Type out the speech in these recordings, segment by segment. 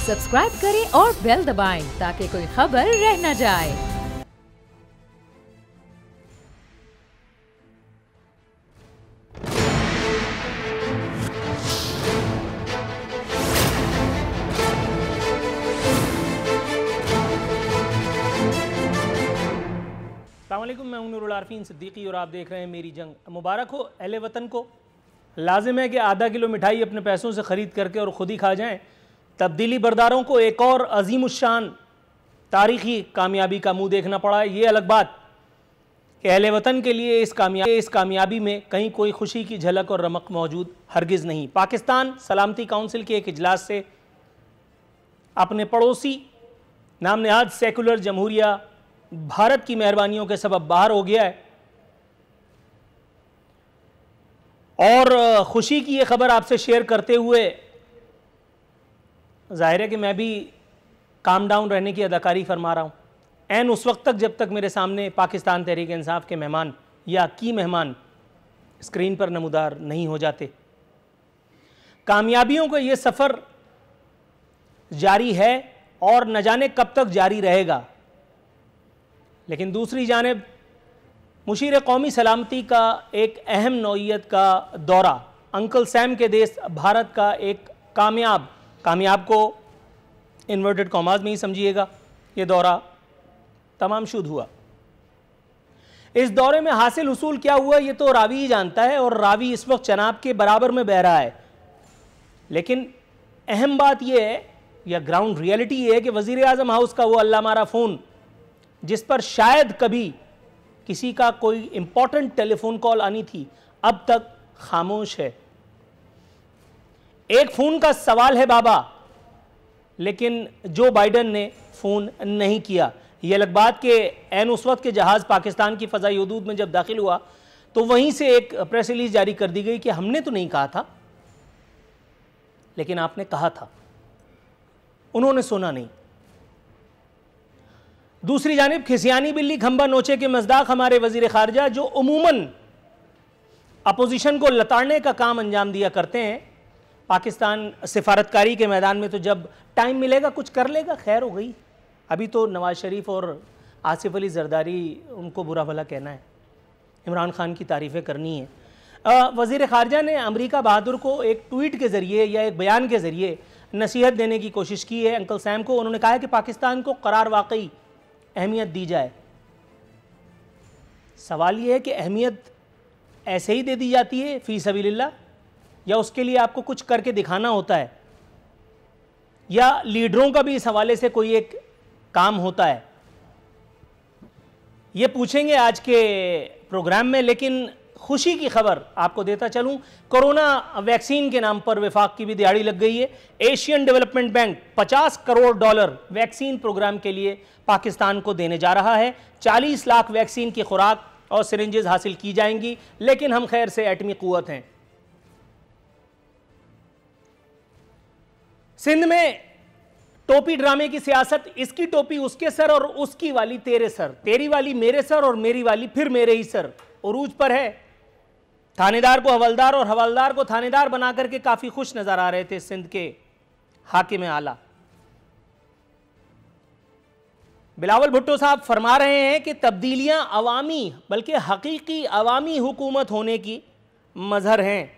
Subscribe करें और bell दबाएं ताकि कोई खबर रह न जाए। अस्सलामुअलैकुम, मैं हूं नूरुल आरफीन सिद्दीकी और आप देख रहे हैं मेरी जंग। मुबारक हो अहले वतन को। लाजिम है कि आधा किलो मिठाई अपने पैसों से ख़रीद करके और ख़ुद ही खा जाएं। तब्दीली बरदारों को एक और अजीमुश्शान तारीख़ी कामयाबी का मुंह देखना पड़ा है। ये अलग बात कि अहले वतन के लिए इस कामयाबी में कहीं कोई खुशी की झलक और रमक मौजूद हरगिज़ नहीं। पाकिस्तान सलामती काउंसिल के एक इजलास से अपने पड़ोसी नाम नहाद सेकुलर जमहूरिया भारत की मेहरबानियों के सबब बाहर हो गया है। और खुशी की ये खबर आपसे शेयर करते हुए जाहिर है कि मैं भी काम डाउन रहने की अदाकारी फरमा रहा हूँ। ऐन उस वक्त तक जब तक मेरे सामने पाकिस्तान तहरीक इंसाफ के मेहमान या की मेहमान स्क्रीन पर नमूदार नहीं हो जाते। कामयाबियों का ये सफ़र जारी है और न जाने कब तक जारी रहेगा। लेकिन दूसरी जानिब मुशीर कौमी सलामती का एक अहम नौइयत का दौरा, अंकल सैम के देश भारत का एक कामयाब को इन्वर्टेड कॉमाज में ही समझिएगा, ये दौरा तमाम शुद्ध हुआ। इस दौरे में हासिल हुसूल क्या हुआ ये तो रावी ही जानता है, और रावी इस वक्त चनाब के बराबर में बह रहा है। लेकिन अहम बात यह है या ग्राउंड रियलिटी ये है कि वज़ीर आज़म हाउस का वो अल्लाह मारा फ़ोन, जिस पर शायद कभी किसी का कोई इंपॉर्टेंट टेलीफोन कॉल आनी थी, अब तक खामोश है। एक फ़ोन का सवाल है बाबा, लेकिन जो बाइडन ने फ़ोन नहीं किया। यह अलग बात कि ऐन उस वक्त के जहाज़ पाकिस्तान की फ़ज़ाई हदूद में जब दाखिल हुआ तो वहीं से एक प्रेस रिलीज जारी कर दी गई कि हमने तो नहीं कहा था, लेकिन आपने कहा था। उन्होंने सुना नहीं। दूसरी जानिब खिसियानी बिल्ली खंबा नोचे के मज़दाक हमारे वज़ीर ख़ारजा, जो उमूमन अपोजिशन को लताड़ने का काम अंजाम दिया करते हैं, पाकिस्तान सिफारतकारी के मैदान में तो जब टाइम मिलेगा कुछ कर लेगा, खैर हो गई। अभी तो नवाज़ शरीफ और आसिफ अली जरदारी उनको बुरा भला कहना है, इमरान खान की तारीफ़ें करनी है। वज़ीर ख़ारजा ने अमरीका बहादुर को एक ट्वीट के ज़रिए या एक बयान के ज़रिए नसीहत देने की कोशिश की है अंकल सैम को। उन्होंने कहा है कि पाकिस्तान को करार वाकई अहमियत दी जाए। सवाल यह है कि अहमियत ऐसे ही दे दी जाती है फ़ी सबीलिल्लाह, या उसके लिए आपको कुछ करके दिखाना होता है, या लीडरों का भी इस हवाले से कोई एक काम होता है? ये पूछेंगे आज के प्रोग्राम में। लेकिन खुशी की खबर आपको देता चलूं, कोरोना वैक्सीन के नाम पर वफाक की भी दिहाड़ी लग गई है। Asian Development Bank $50 crore vaccine program के लिए पाकिस्तान को देने जा रहा है। 40 लाख वैक्सीन की खुराक और सिरिंजेस हासिल की जाएंगी। लेकिन हम खैर से एटमी कुव्वत हैं। सिंध में टोपी ड्रामे की सियासत, इसकी टोपी उसके सर और उसकी वाली तेरे सर, तेरी वाली मेरे सर और मेरी वाली फिर मेरे ही सर, उरूज पर है। थानेदार को हवलदार और हवलदार को थानेदार बना करके काफी खुश नजर आ रहे थे सिंध के हाकिम आला। बिलावल भुट्टो साहब फरमा रहे हैं कि तब्दीलियां अवामी बल्कि हकीकी अवामी हुकूमत होने की मजहर हैं।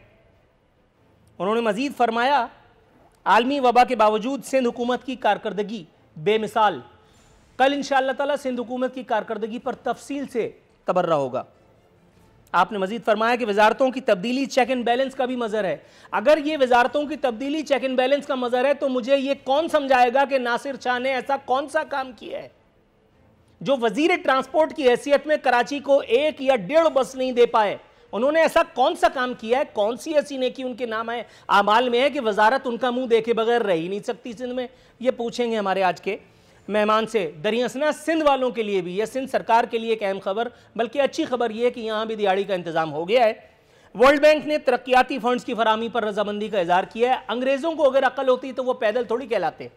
उन्होंने मजीद फरमाया, आलमी वबा के बावजूद सिंध हुकूमत की कारकर्दगी बेमिसाल। कल इंशाअल्लाह ताला सिंध हुकूमत की कारकर्दगी पर तफसील से तबर्रा होगा। आपने मजीद फरमाया कि वजारतों की तब्दीली चेक एंड बैलेंस का भी मजहर है। अगर ये वजारतों की तब्दीली चेक एंड बैलेंस का मजहर है तो मुझे ये कौन समझाएगा कि नासिर शाह ने ऐसा कौन सा काम किया है जो वजीर ट्रांसपोर्ट की हैसियत में कराची को 1 या 1.5 बस नहीं दे पाए? उन्होंने ऐसा कौन सा काम किया है, कौन सी ऐसी नेकी उनके नाम है आमाल में है कि वजारत उनका मुंह देखे बगैर रह ही नहीं सकती सिंध में? ये पूछेंगे हमारे आज के मेहमान से। दरियासना सिंध वालों के लिए भी, यह सिंध सरकार के लिए एक अहम खबर, बल्कि अच्छी खबर यह है कि यहाँ भी दिहाड़ी का इंतजाम हो गया है। वर्ल्ड बैंक ने तरक्याती फंड्स की फराहमी पर रजामंदी का इजहार किया है। अंग्रेजों को अगर अकल होती तो वो पैदल थोड़ी कहलाते।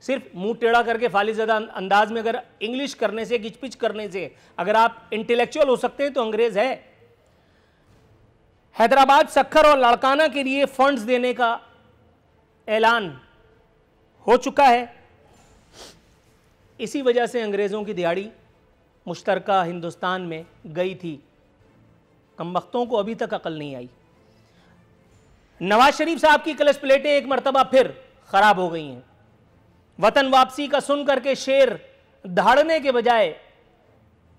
सिर्फ मुंह टेढ़ा करके फालिज़दा अंदाज में अगर इंग्लिश करने से, गिचपिच करने से अगर आप इंटेलेक्चुअल हो सकते हैं तो अंग्रेज है। हैदराबाद, सक्खर और लाड़काना के लिए फंड्स देने का ऐलान हो चुका है। इसी वजह से अंग्रेज़ों की दिहाड़ी मुश्तरका हिंदुस्तान में गई थी। कमबख्तों को अभी तक अकल नहीं आई। नवाज शरीफ साहब की क्लच प्लेटें एक मरतबा फिर खराब हो गई हैं। वतन वापसी का सुन करके शेर दहाड़ने के बजाय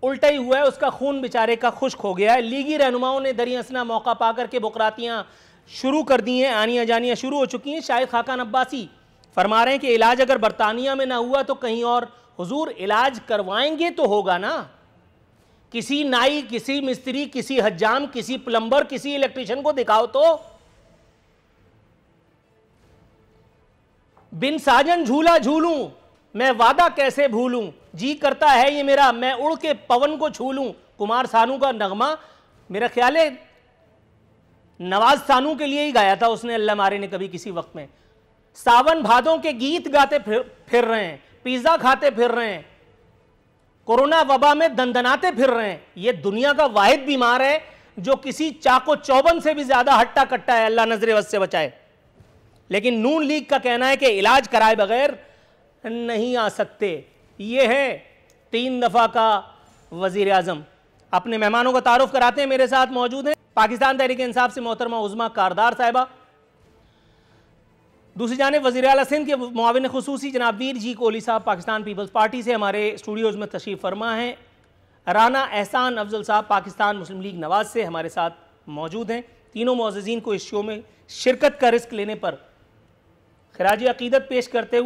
उल्टा ही हुआ है, उसका खून बेचारे का खुश्क हो गया है। लीगी रहनुमाओं ने दरी हंसना मौका पाकर के बुकरातियां शुरू कर दी हैं, आनियां जानियां शुरू हो चुकी हैं। शायद खाकान अब्बासी फरमा रहे हैं कि इलाज अगर बरतानिया में ना हुआ तो कहीं और। हुजूर इलाज करवाएंगे तो होगा ना, किसी नाई, किसी मिस्त्री, किसी हज्जाम, किसी प्लम्बर, किसी इलेक्ट्रिशियन को दिखाओ तो। बिन साजन झूला झूलूं मैं वादा कैसे भूलूं, जी करता है ये मेरा मैं उड़ के पवन को छू लूं। कुमार सानू का नगमा मेरा ख्याल है नवाज सानू के लिए ही गाया था उसने, अल्लाह मारे ने कभी किसी वक्त में। सावन भादों के गीत गाते फिर रहे हैं, पिज्जा खाते फिर रहे हैं, कोरोना वबा में दंदनाते फिर रहे हैं। ये दुनिया का वाहिद बीमार है जो किसी चाको चौबन से भी ज्यादा हट्टा कट्टा है, अल्लाह नजरे वस से बचाए। लेकिन नून लीग का कहना है कि इलाज कराए बगैर नहीं आ सकते। ये है 3 दफा का वजीर आजम। अपने मेहमानों का तारुफ कराते हैं, मेरे साथ मौजूद हैं पाकिस्तान तहरीक इंसाफ से मोहतरमा उज़मा कारदार साहिबा, दूसरी जानिब वज़ीर आला सिंध के मुआविन खुसूसी जनाब वीर जी कोहली साहब पाकिस्तान पीपल्स पार्टी से हमारे स्टूडियोज़ में तशरीफ़ फरमा हैं। राना एहसान अफजल साहब पाकिस्तान मुस्लिम लीग नवाज से हमारे साथ मौजूद हैं। तीनों मुअज़्ज़िज़ीन को इस शो में शिरकत का रिस्क लेने पर खराज अकीदत पेश करते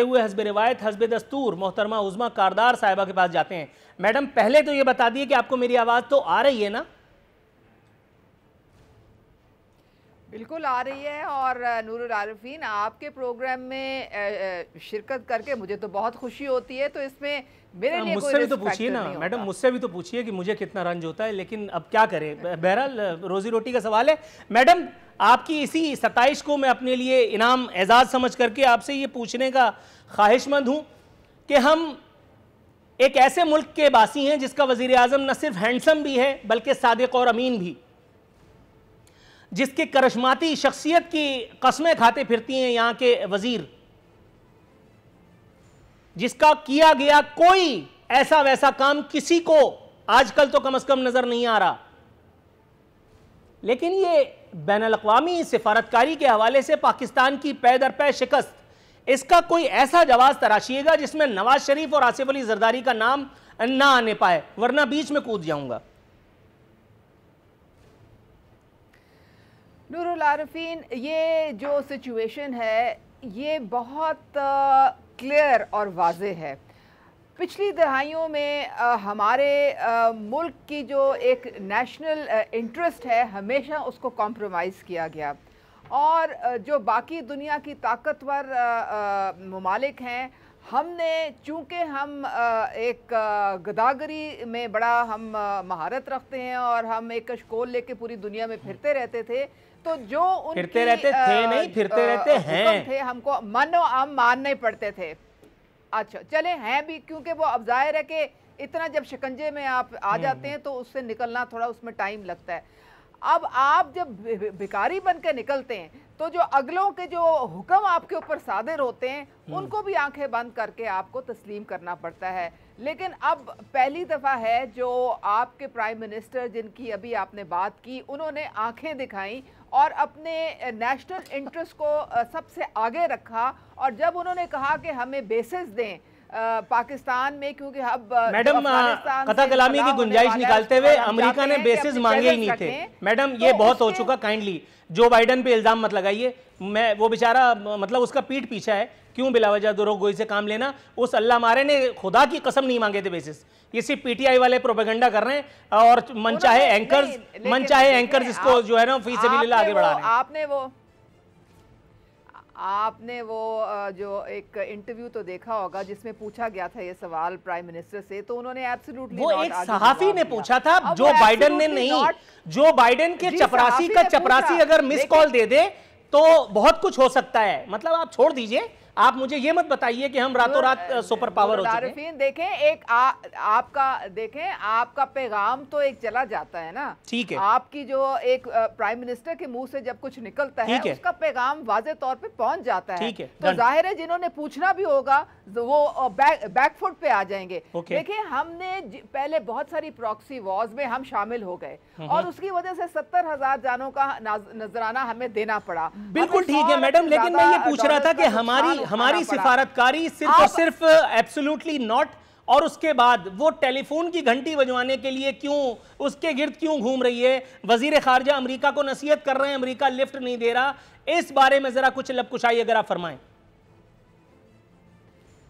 हुए हस्ब रिवायत हस्ब दस्तूर मोहतरमा उज़मा कारदार साहिबा के पास जाते हैं। मैडम पहले तो ये बता दिए कि आपको मेरी आवाज़ तो आ रही है ना? बिल्कुल आ रही है। और नूरुल आरिफीन, आपके प्रोग्राम में शिरकत करके मुझे तो बहुत खुशी होती है, तो इसमें मेरे लिए मुझसे भी तो पूछिए ना मैडम, मुझसे भी तो पूछिए कि मुझे कितना रंज होता है, लेकिन अब क्या करें, बहरहाल रोजी रोटी का सवाल है। मैडम आपकी इसी 27 को मैं अपने लिए इनाम एजाज़ समझ करके आपसे ये पूछने का ख्वाहिशमंद हूँ कि हम एक ऐसे मुल्क के बासी हैं जिसका वज़ीर आज़म न सिर्फ हैंडसम भी है बल्कि सादिक और अमीन भी, जिसके करिश्माती शख्सियत की कस्में खाते फिरती हैं यहाँ के वजीर, जिसका किया गया कोई ऐसा वैसा काम किसी को आजकल तो कम से कम नजर नहीं आ रहा। लेकिन ये बैनुल-अक़वामी सिफारतकारी के हवाले से पाकिस्तान की पै दर पै शिकस्त, इसका कोई ऐसा जवाब तराशिएगा जिसमें नवाज शरीफ और आसिफ अली जरदारी का नाम ना आने पाए, वरना बीच में कूद जाऊंगा। नूरुल आरिफीन, ये जो सिचुएशन है ये बहुत क्लियर और वाज़ेह है। पिछली दहाइयों में हमारे मुल्क की जो एक नेशनल इंटरेस्ट है हमेशा उसको कॉम्प्रोमाइज़ किया गया, और जो बाकी दुनिया की ताकतवर ममालिक हैं, हमने चूँकि हम एक गदागरी में बड़ा हम महारत रखते हैं और हम एक कशकोल लेके पूरी दुनिया में फिरते रहते थे, तो जो फिरते रहते थे नहीं, फिरते रहते हैं थे, हमको मानो हम मानने पड़ते थे। अच्छा चले हैं भी, क्योंकि वो अब जाहिर है कि इतना जब शिकंजे में आप आ जाते हैं तो उससे निकलना थोड़ा उसमें टाइम लगता है। अब आप जब भिखारी बन के निकलते हैं तो जो अगलों के जो हुक्म आपके ऊपर सादिर होते हैं उनको भी आंखें बंद करके आपको तस्लीम करना पड़ता है। लेकिन अब पहली दफ़ा है जो आपके प्राइम मिनिस्टर, जिनकी अभी आपने बात की, उन्होंने आंखें दिखाई और अपने नेशनल इंटरेस्ट को सबसे आगे रखा, और जब उन्होंने कहा कि हमें बेसिस दें पाकिस्तान में, क्योंकि अब मैडम कथा कलामी की गुंजाइश निकालते हुए अमेरिका ने बेसिस मांगे ही नहीं थे। मैडम ये बहुत हो चुका, काइंडली जो बाइडन पे इल्जाम मत लगाइए। मैं वो बेचारा मतलब उसका पीठ पीछा है, क्यों बिलावजह दुरोगोई से काम लेना। उस अल्लाह मारे ने खुदा की कसम नहीं मांगे थे बेसिस, ये सिर्फ पीटीआई वाले प्रोपेगेंडा कर रहे हैं और मनचाहे एंकर्स इसको जो है ना फी सबिलिल्लाह आगे बढ़ा रहे हैं। आपने वो जो एक इंटरव्यू तो देखा होगा जिसमें पूछा गया था ये सवाल प्राइम मिनिस्टर से, तो उन्होंने एब्सोल्युटली वो एक सहाफी ने पूछा था, जो बाइडन ने नहीं। जो बाइडन के चपरासी का चपरासी अगर मिस कॉल दे दे तो बहुत कुछ हो सकता है। मतलब आप छोड़ दीजिए, आप मुझे ये मत बताइए कि हम रातों रात सुपर पावर हो चुके हैं। देखें एक आपका पैगाम तो एक चला जाता है ना, ठीक है, आपकी जो एक प्राइम मिनिस्टर के मुंह से जब कुछ निकलता है उसका पैगाम वाजे तौर पे पहुंच जाता है, तो जाहिर है जिन्होंने पूछना भी होगा वो बैकफुट पे आ जाएंगे। देखिए हमने पहले बहुत सारी प्रॉक्सी वॉर्स में हम शामिल हो गए और उसकी वजह से 70,000 जानों का नजराना हमें देना पड़ा। बिल्कुल ठीक है मैडम, लेकिन मैं ये पूछ रहा था कि हमारी सिफारतकारी सिर्फ और सिर्फ एब्सोल्युटली नॉट, और उसके बाद वो टेलीफोन की घंटी बजवाने के लिए क्यों उसके गिर्द क्यों घूम रही है? वजीर खारजा अमेरिका को नसीहत कर रहे हैं, अमेरिका लिफ्ट नहीं दे रहा, इस बारे में जरा कुछ लबकुशाई अगर आप फरमाएं।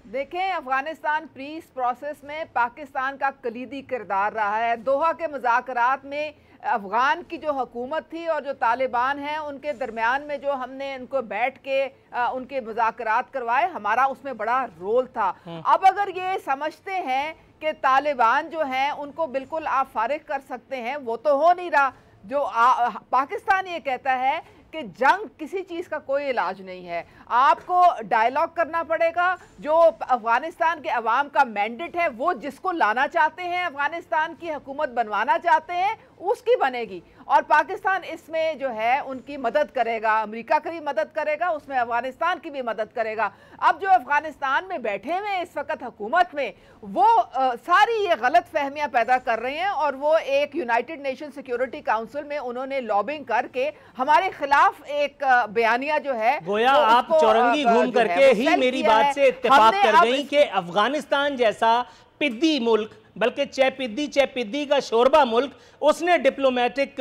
देखें अफगानिस्तान पीस प्रोसेस में पाकिस्तान का कलीदी किरदार रहा है। दोहा के मुज़ाकरात में अफगान की जो हुकूमत थी और जो तालिबान हैं उनके दरमियान में जो हमने इनको बैठ के उनके मुज़ाकरात करवाए, हमारा उसमें बड़ा रोल था। अब अगर ये समझते हैं कि तालिबान जो हैं उनको बिल्कुल आप फारिग कर सकते हैं, वो तो हो नहीं रहा। जो पाकिस्तान ये कहता है कि जंग किसी चीज़ का कोई इलाज नहीं है, आपको डायलॉग करना पड़ेगा। जो अफगानिस्तान के अवाम का मैंडेट है वो जिसको लाना चाहते हैं, अफगानिस्तान की हुकूमत बनवाना चाहते हैं, उसकी बनेगी और पाकिस्तान इसमें जो है उनकी मदद करेगा, अमेरिका की भी मदद करेगा, उसमें अफगानिस्तान की भी मदद करेगा। अब जो अफगानिस्तान में बैठे हुए इस वक्त हुकूमत में वो सारी ये गलत फहमियाँ पैदा कर रहे हैं और वो एक यूनाइटेड नेशन सिक्योरिटी काउंसिल में उन्होंने लॉबिंग करके हमारे खिलाफ एक बयानिया जो है, गोया आप चौरंगी घूम करके ही मेरी बात से इत्तेफाक कर गई कि अफगानिस्तान जैसा पिद्दी मुल्क, बल्कि चैपिद्दी का शोरबा मुल्क, उसने डिप्लोमेटिक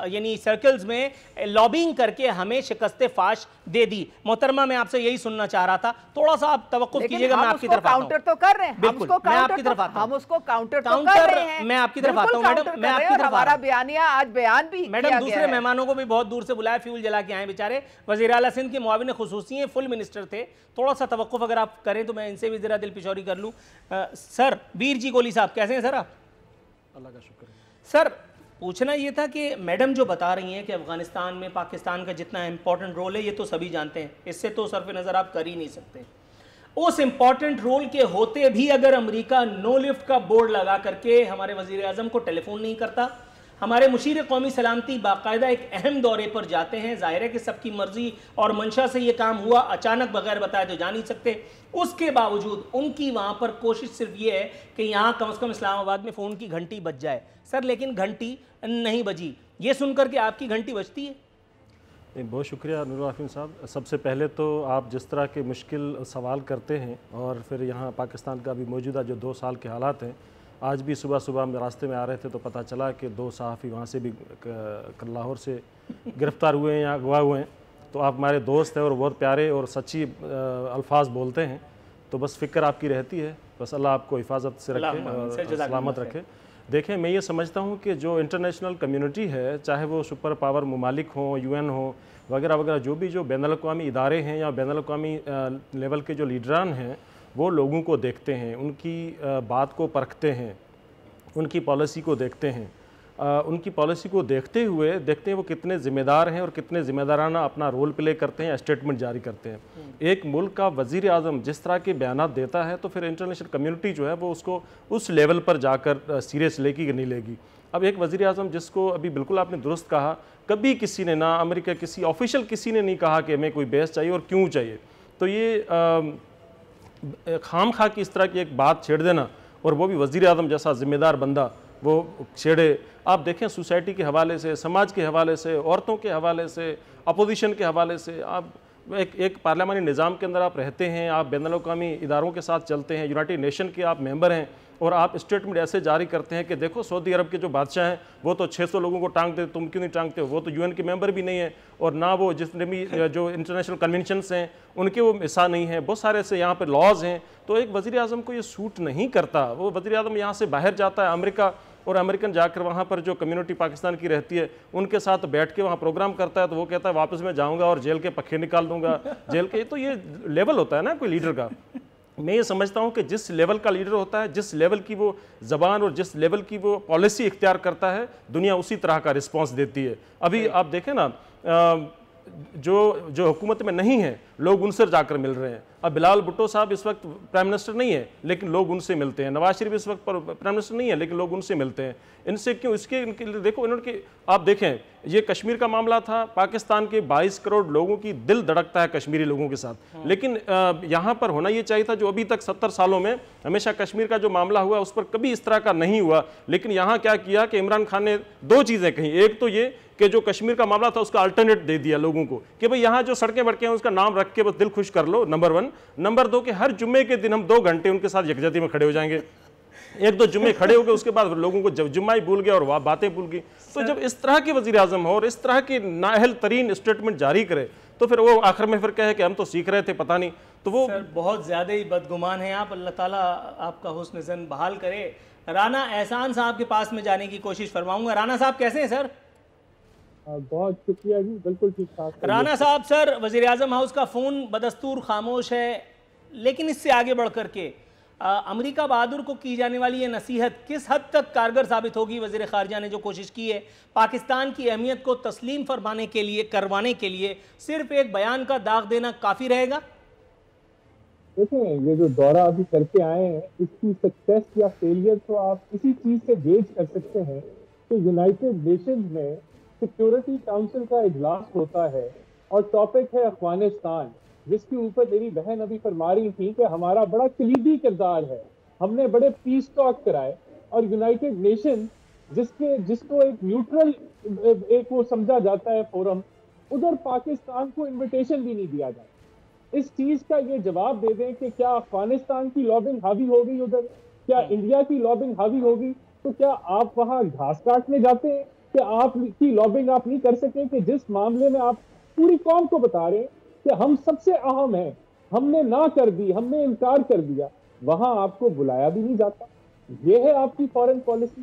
यानी सर्कल्स में लॉबिंग करके हमें शिकस्त फाश दे दी। मोहतरमा मैं आपसे यही सुनना चाह रहा था, थोड़ा सा आप तवक्कुफ कीजिएगा, मैं आपकी तरफ काउंटर तो कर रहे हैं, बिल्कुल मैं आपकी तरफ आता हूं, हम उसको काउंटर तो कर रहे हैं, मैं आपकी तरफ आता हूं मैडम, मैं आपकी तरफ हमारा बयानिया आज बयान भी मैडम दूसरे मेहमानों को भी बहुत दूर से बुलाया, फ्यूल जला के आए बेचारे, वज़ीर आला सिंध के मुआविन खुसूसी हैं, फुल मिनिस्टर थे, थोड़ा सा तवक्कुफ अगर आप करें तो मैं इनसे भी जरा दिल पिशौरी कर लूँ। सर वीर जी कोहली साहब कैसे हैं सर आप? अल्लाह का शुक्र। सर पूछना ये था कि मैडम जो बता रही हैं कि अफगानिस्तान में पाकिस्तान का जितना इम्पोर्टेंट रोल है ये तो सभी जानते हैं, इससे तो सरफ नज़र आप कर ही नहीं सकते। उस इम्पोर्टेंट रोल के होते भी अगर अमेरिका नो लिफ्ट का बोर्ड लगा करके हमारे वज़ीर आज़म को टेलीफोन नहीं करता, हमारे मुशीर कौमी सलामती बाकायदा एक अहम दौरे पर जाते हैं, जाहिर है कि सबकी मर्जी और मंशा से ये काम हुआ, अचानक बगैर बताए तो जा नहीं सकते, उसके बावजूद उनकी वहाँ पर कोशिश सिर्फ ये है कि यहाँ कम से कम इस्लामाबाद में फ़ोन की घंटी बज जाए। सर लेकिन घंटी नहीं बजी, ये सुनकर के आपकी घंटी बजती है? नहीं, बहुत शुक्रिया नूर आफरीन साहब। सबसे पहले तो आप जिस तरह के मुश्किल सवाल करते हैं और फिर यहाँ पाकिस्तान का भी मौजूदा जो 2 साल के हालात हैं, आज भी सुबह सुबह हम रास्ते में आ रहे थे तो पता चला कि 2 सहाफ़ी वहाँ से भी लाहौर से गिरफ़्तार हुए हैं या अगवा हुए हैं। तो आप हमारे दोस्त हैं और बहुत प्यारे और सच्ची अल्फाज बोलते हैं, तो बस फ़िक्र आपकी रहती है, बस अल्लाह आपको हिफाजत से रखे और सलामत रखे। देखें मैं ये समझता हूँ कि जो इंटरनेशनल कम्युनिटी है, चाहे वो सुपर पावर ममालिक हों, UN हो वगैरह वगैरह, जो भी जो बैनुल-अक़वामी इदारे हैं या बैनुल-अक़वामी लेवल के जो लीडरान हैं, वो लोगों को देखते हैं, उनकी बात को परखते हैं, उनकी पॉलिसी को देखते हैं, उनकी पॉलिसी को देखते हुए देखते हैं वो कितने ज़िम्मेदार हैं और कितने ज़िम्मेदाराना अपना रोल प्ले करते हैं, स्टेटमेंट जारी करते हैं। एक मुल्क का वज़ीर आज़म जिस तरह के बयानात देता है तो फिर इंटरनेशनल कम्युनिटी जो है वो उसको उस लेवल पर जाकर सीरियस लेगी कि नहीं लेगी। अब एक वज़ीर आज़म जिसको अभी बिल्कुल आपने दुरुस्त कहा, कभी किसी ने ना अमेरिका किसी ऑफिशियल किसी ने नहीं कहा कि हमें कोई बेस चाहिए और क्यों चाहिए, तो ये खाम खा की इस तरह की एक बात छेड़ देना और वो भी वज़ीर आज़म जैसा ज़िम्मेदार बंदा वो छेड़े। आप देखें सोसाइटी के हवाले से, समाज के हवाले से, औरतों के हवाले से, अपोजिशन के हवाले से, आप एक पार्लियामानी निज़ाम के अंदर आप रहते हैं, आप बैनुल-अक़वामी इदारों के साथ चलते हैं, यूनाइटेड नेशन के आप मेंबर हैं और आप स्टेटमेंट ऐसे जारी करते हैं कि देखो सऊदी अरब के जो बादशाह हैं वो तो 600 लोगों को टांगते, तुम क्यों नहीं टांगते हो? वो तो UN के मेंबर भी नहीं है और ना वो जितने भी जो इंटरनेशनल कन्वेंशंस हैं उनके वो हिस्सा नहीं है, बहुत सारे से यहाँ पर लॉज हैं। तो एक वज़ीर आज़म को ये सूट नहीं करता, वो वज़ीर आज़म यहाँ से बाहर जाता है अमेरिका और अमेरिकन जाकर वहाँ पर जो कम्युनिटी पाकिस्तान की रहती है उनके साथ बैठ के वहाँ प्रोग्राम करता है, तो वो कहता है वापस मैं जाऊँगा और जेल के पखे निकाल दूंगा जेल के। तो ये लेवल होता है ना कोई लीडर का। मैं ये समझता हूँ कि जिस लेवल का लीडर होता है, जिस लेवल की वो ज़बान और जिस लेवल की वो पॉलिसी इख्तियार करता है, दुनिया उसी तरह का रिस्पॉन्स देती है। अभी आप देखें ना जो हुकूमत में नहीं है लोग उनसे जाकर मिल रहे हैं। अब बिलावल भुट्टो साहब इस वक्त प्राइम मिनिस्टर नहीं है लेकिन लोग उनसे मिलते हैं, नवाज शरीफ इस वक्त प्राइम मिनिस्टर नहीं है लेकिन लोग उनसे मिलते हैं। इनसे क्यों? इनके लिए देखो, इन्होंने आप देखें, ये कश्मीर का मामला था, पाकिस्तान के 22 करोड़ लोगों की दिल धड़कता है कश्मीरी लोगों के साथ, लेकिन यहाँ पर होना ये चाहिए था जो अभी तक 70 सालों में हमेशा कश्मीर का जो मामला हुआ उस पर कभी इस तरह का नहीं हुआ। लेकिन यहाँ क्या किया कि इमरान खान ने दो चीज़ें कही, एक तो ये कि जो कश्मीर का मामला था उसका अल्टरनेट दे दिया लोगों को कि भाई यहाँ जो सड़कें वड़कें हैं उसका नाम रख के बस दिल खुश कर लो, नंबर 1। नंबर 2 कि हर जुम्मे के दिन हम 2 घंटे उनके साथ यकजहती में खड़े हो जाएंगे। 1-2 जुम्मे खड़े हो गए, उसके बाद लोगों को जब जुम्मा ही भूल गया और वह बातें भूल गई। तो जब इस तरह के वज़ीर आज़म हो और इस तरह की नाअहल तरीन स्टेटमेंट जारी करे तो फिर वो आखिर में फिर कहे कि हम तो सीख रहे थे, पता नहीं। तो वो बहुत ज़्यादा ही बदगुमान है आप, अल्लाह ताला आपका हुस्न ज़न बहाल करे। राना एहसान साहब के पास में जाने की कोशिश फरमाऊंगा। राना साहब कैसे हैं सर? बहुत शुक्रिया जी, बिल्कुल ठीक ठाक। राना साहब, सर वज़ीर आज़म हाउस का फ़ोन बदस्तूर खामोश है, लेकिन इससे आगे बढ़ कर के अमेरिका बहादुर को की जाने वाली ये नसीहत किस हद तक कारगर साबित होगी? वज़ीर ख़ारिजा ने जो कोशिश की है पाकिस्तान की अहमियत को तस्लीम फरमाने के लिए, करवाने के लिए, सिर्फ एक बयान का दाग देना काफ़ी रहेगा? देखें, ये जो दौरा अभी करके आए हैं इसकी सक्सेस या फेलियर तो आप इसी चीज़ से गेज कर सकते हैं कि यूनाइटेड नेशंस में सिक्योरिटी काउंसिल का इजलास होता है और टॉपिक है अफगानिस्तान, जिसके ऊपर मेरी बहन अभी फरमा रही थी कि हमारा बड़ा कलीदी किरदार है, हमने बड़े पीस टॉक कराए और यूनाइटेड नेशन जिसको एक न्यूट्रल एक वो समझा जाता है फोरम, उधर पाकिस्तान को इनविटेशन भी नहीं दिया जाता। इस चीज का ये जवाब दे दें कि क्या अफगानिस्तान की लॉबिंग हावी हो गई उधर, क्या इंडिया की लॉबिंग हावी होगी, तो क्या आप वहां घास काटने जाते हैं कि आपकी लॉबिंग आप नहीं कर सके कि जिस मामले में आप पूरी कौम को बता रहे हैं कि हम सबसे अहम हैं, हमने ना कर दी, हमने इनकार कर दिया, वहां आपको बुलाया भी नहीं जाता। ये है आपकी फॉरेन पॉलिसी?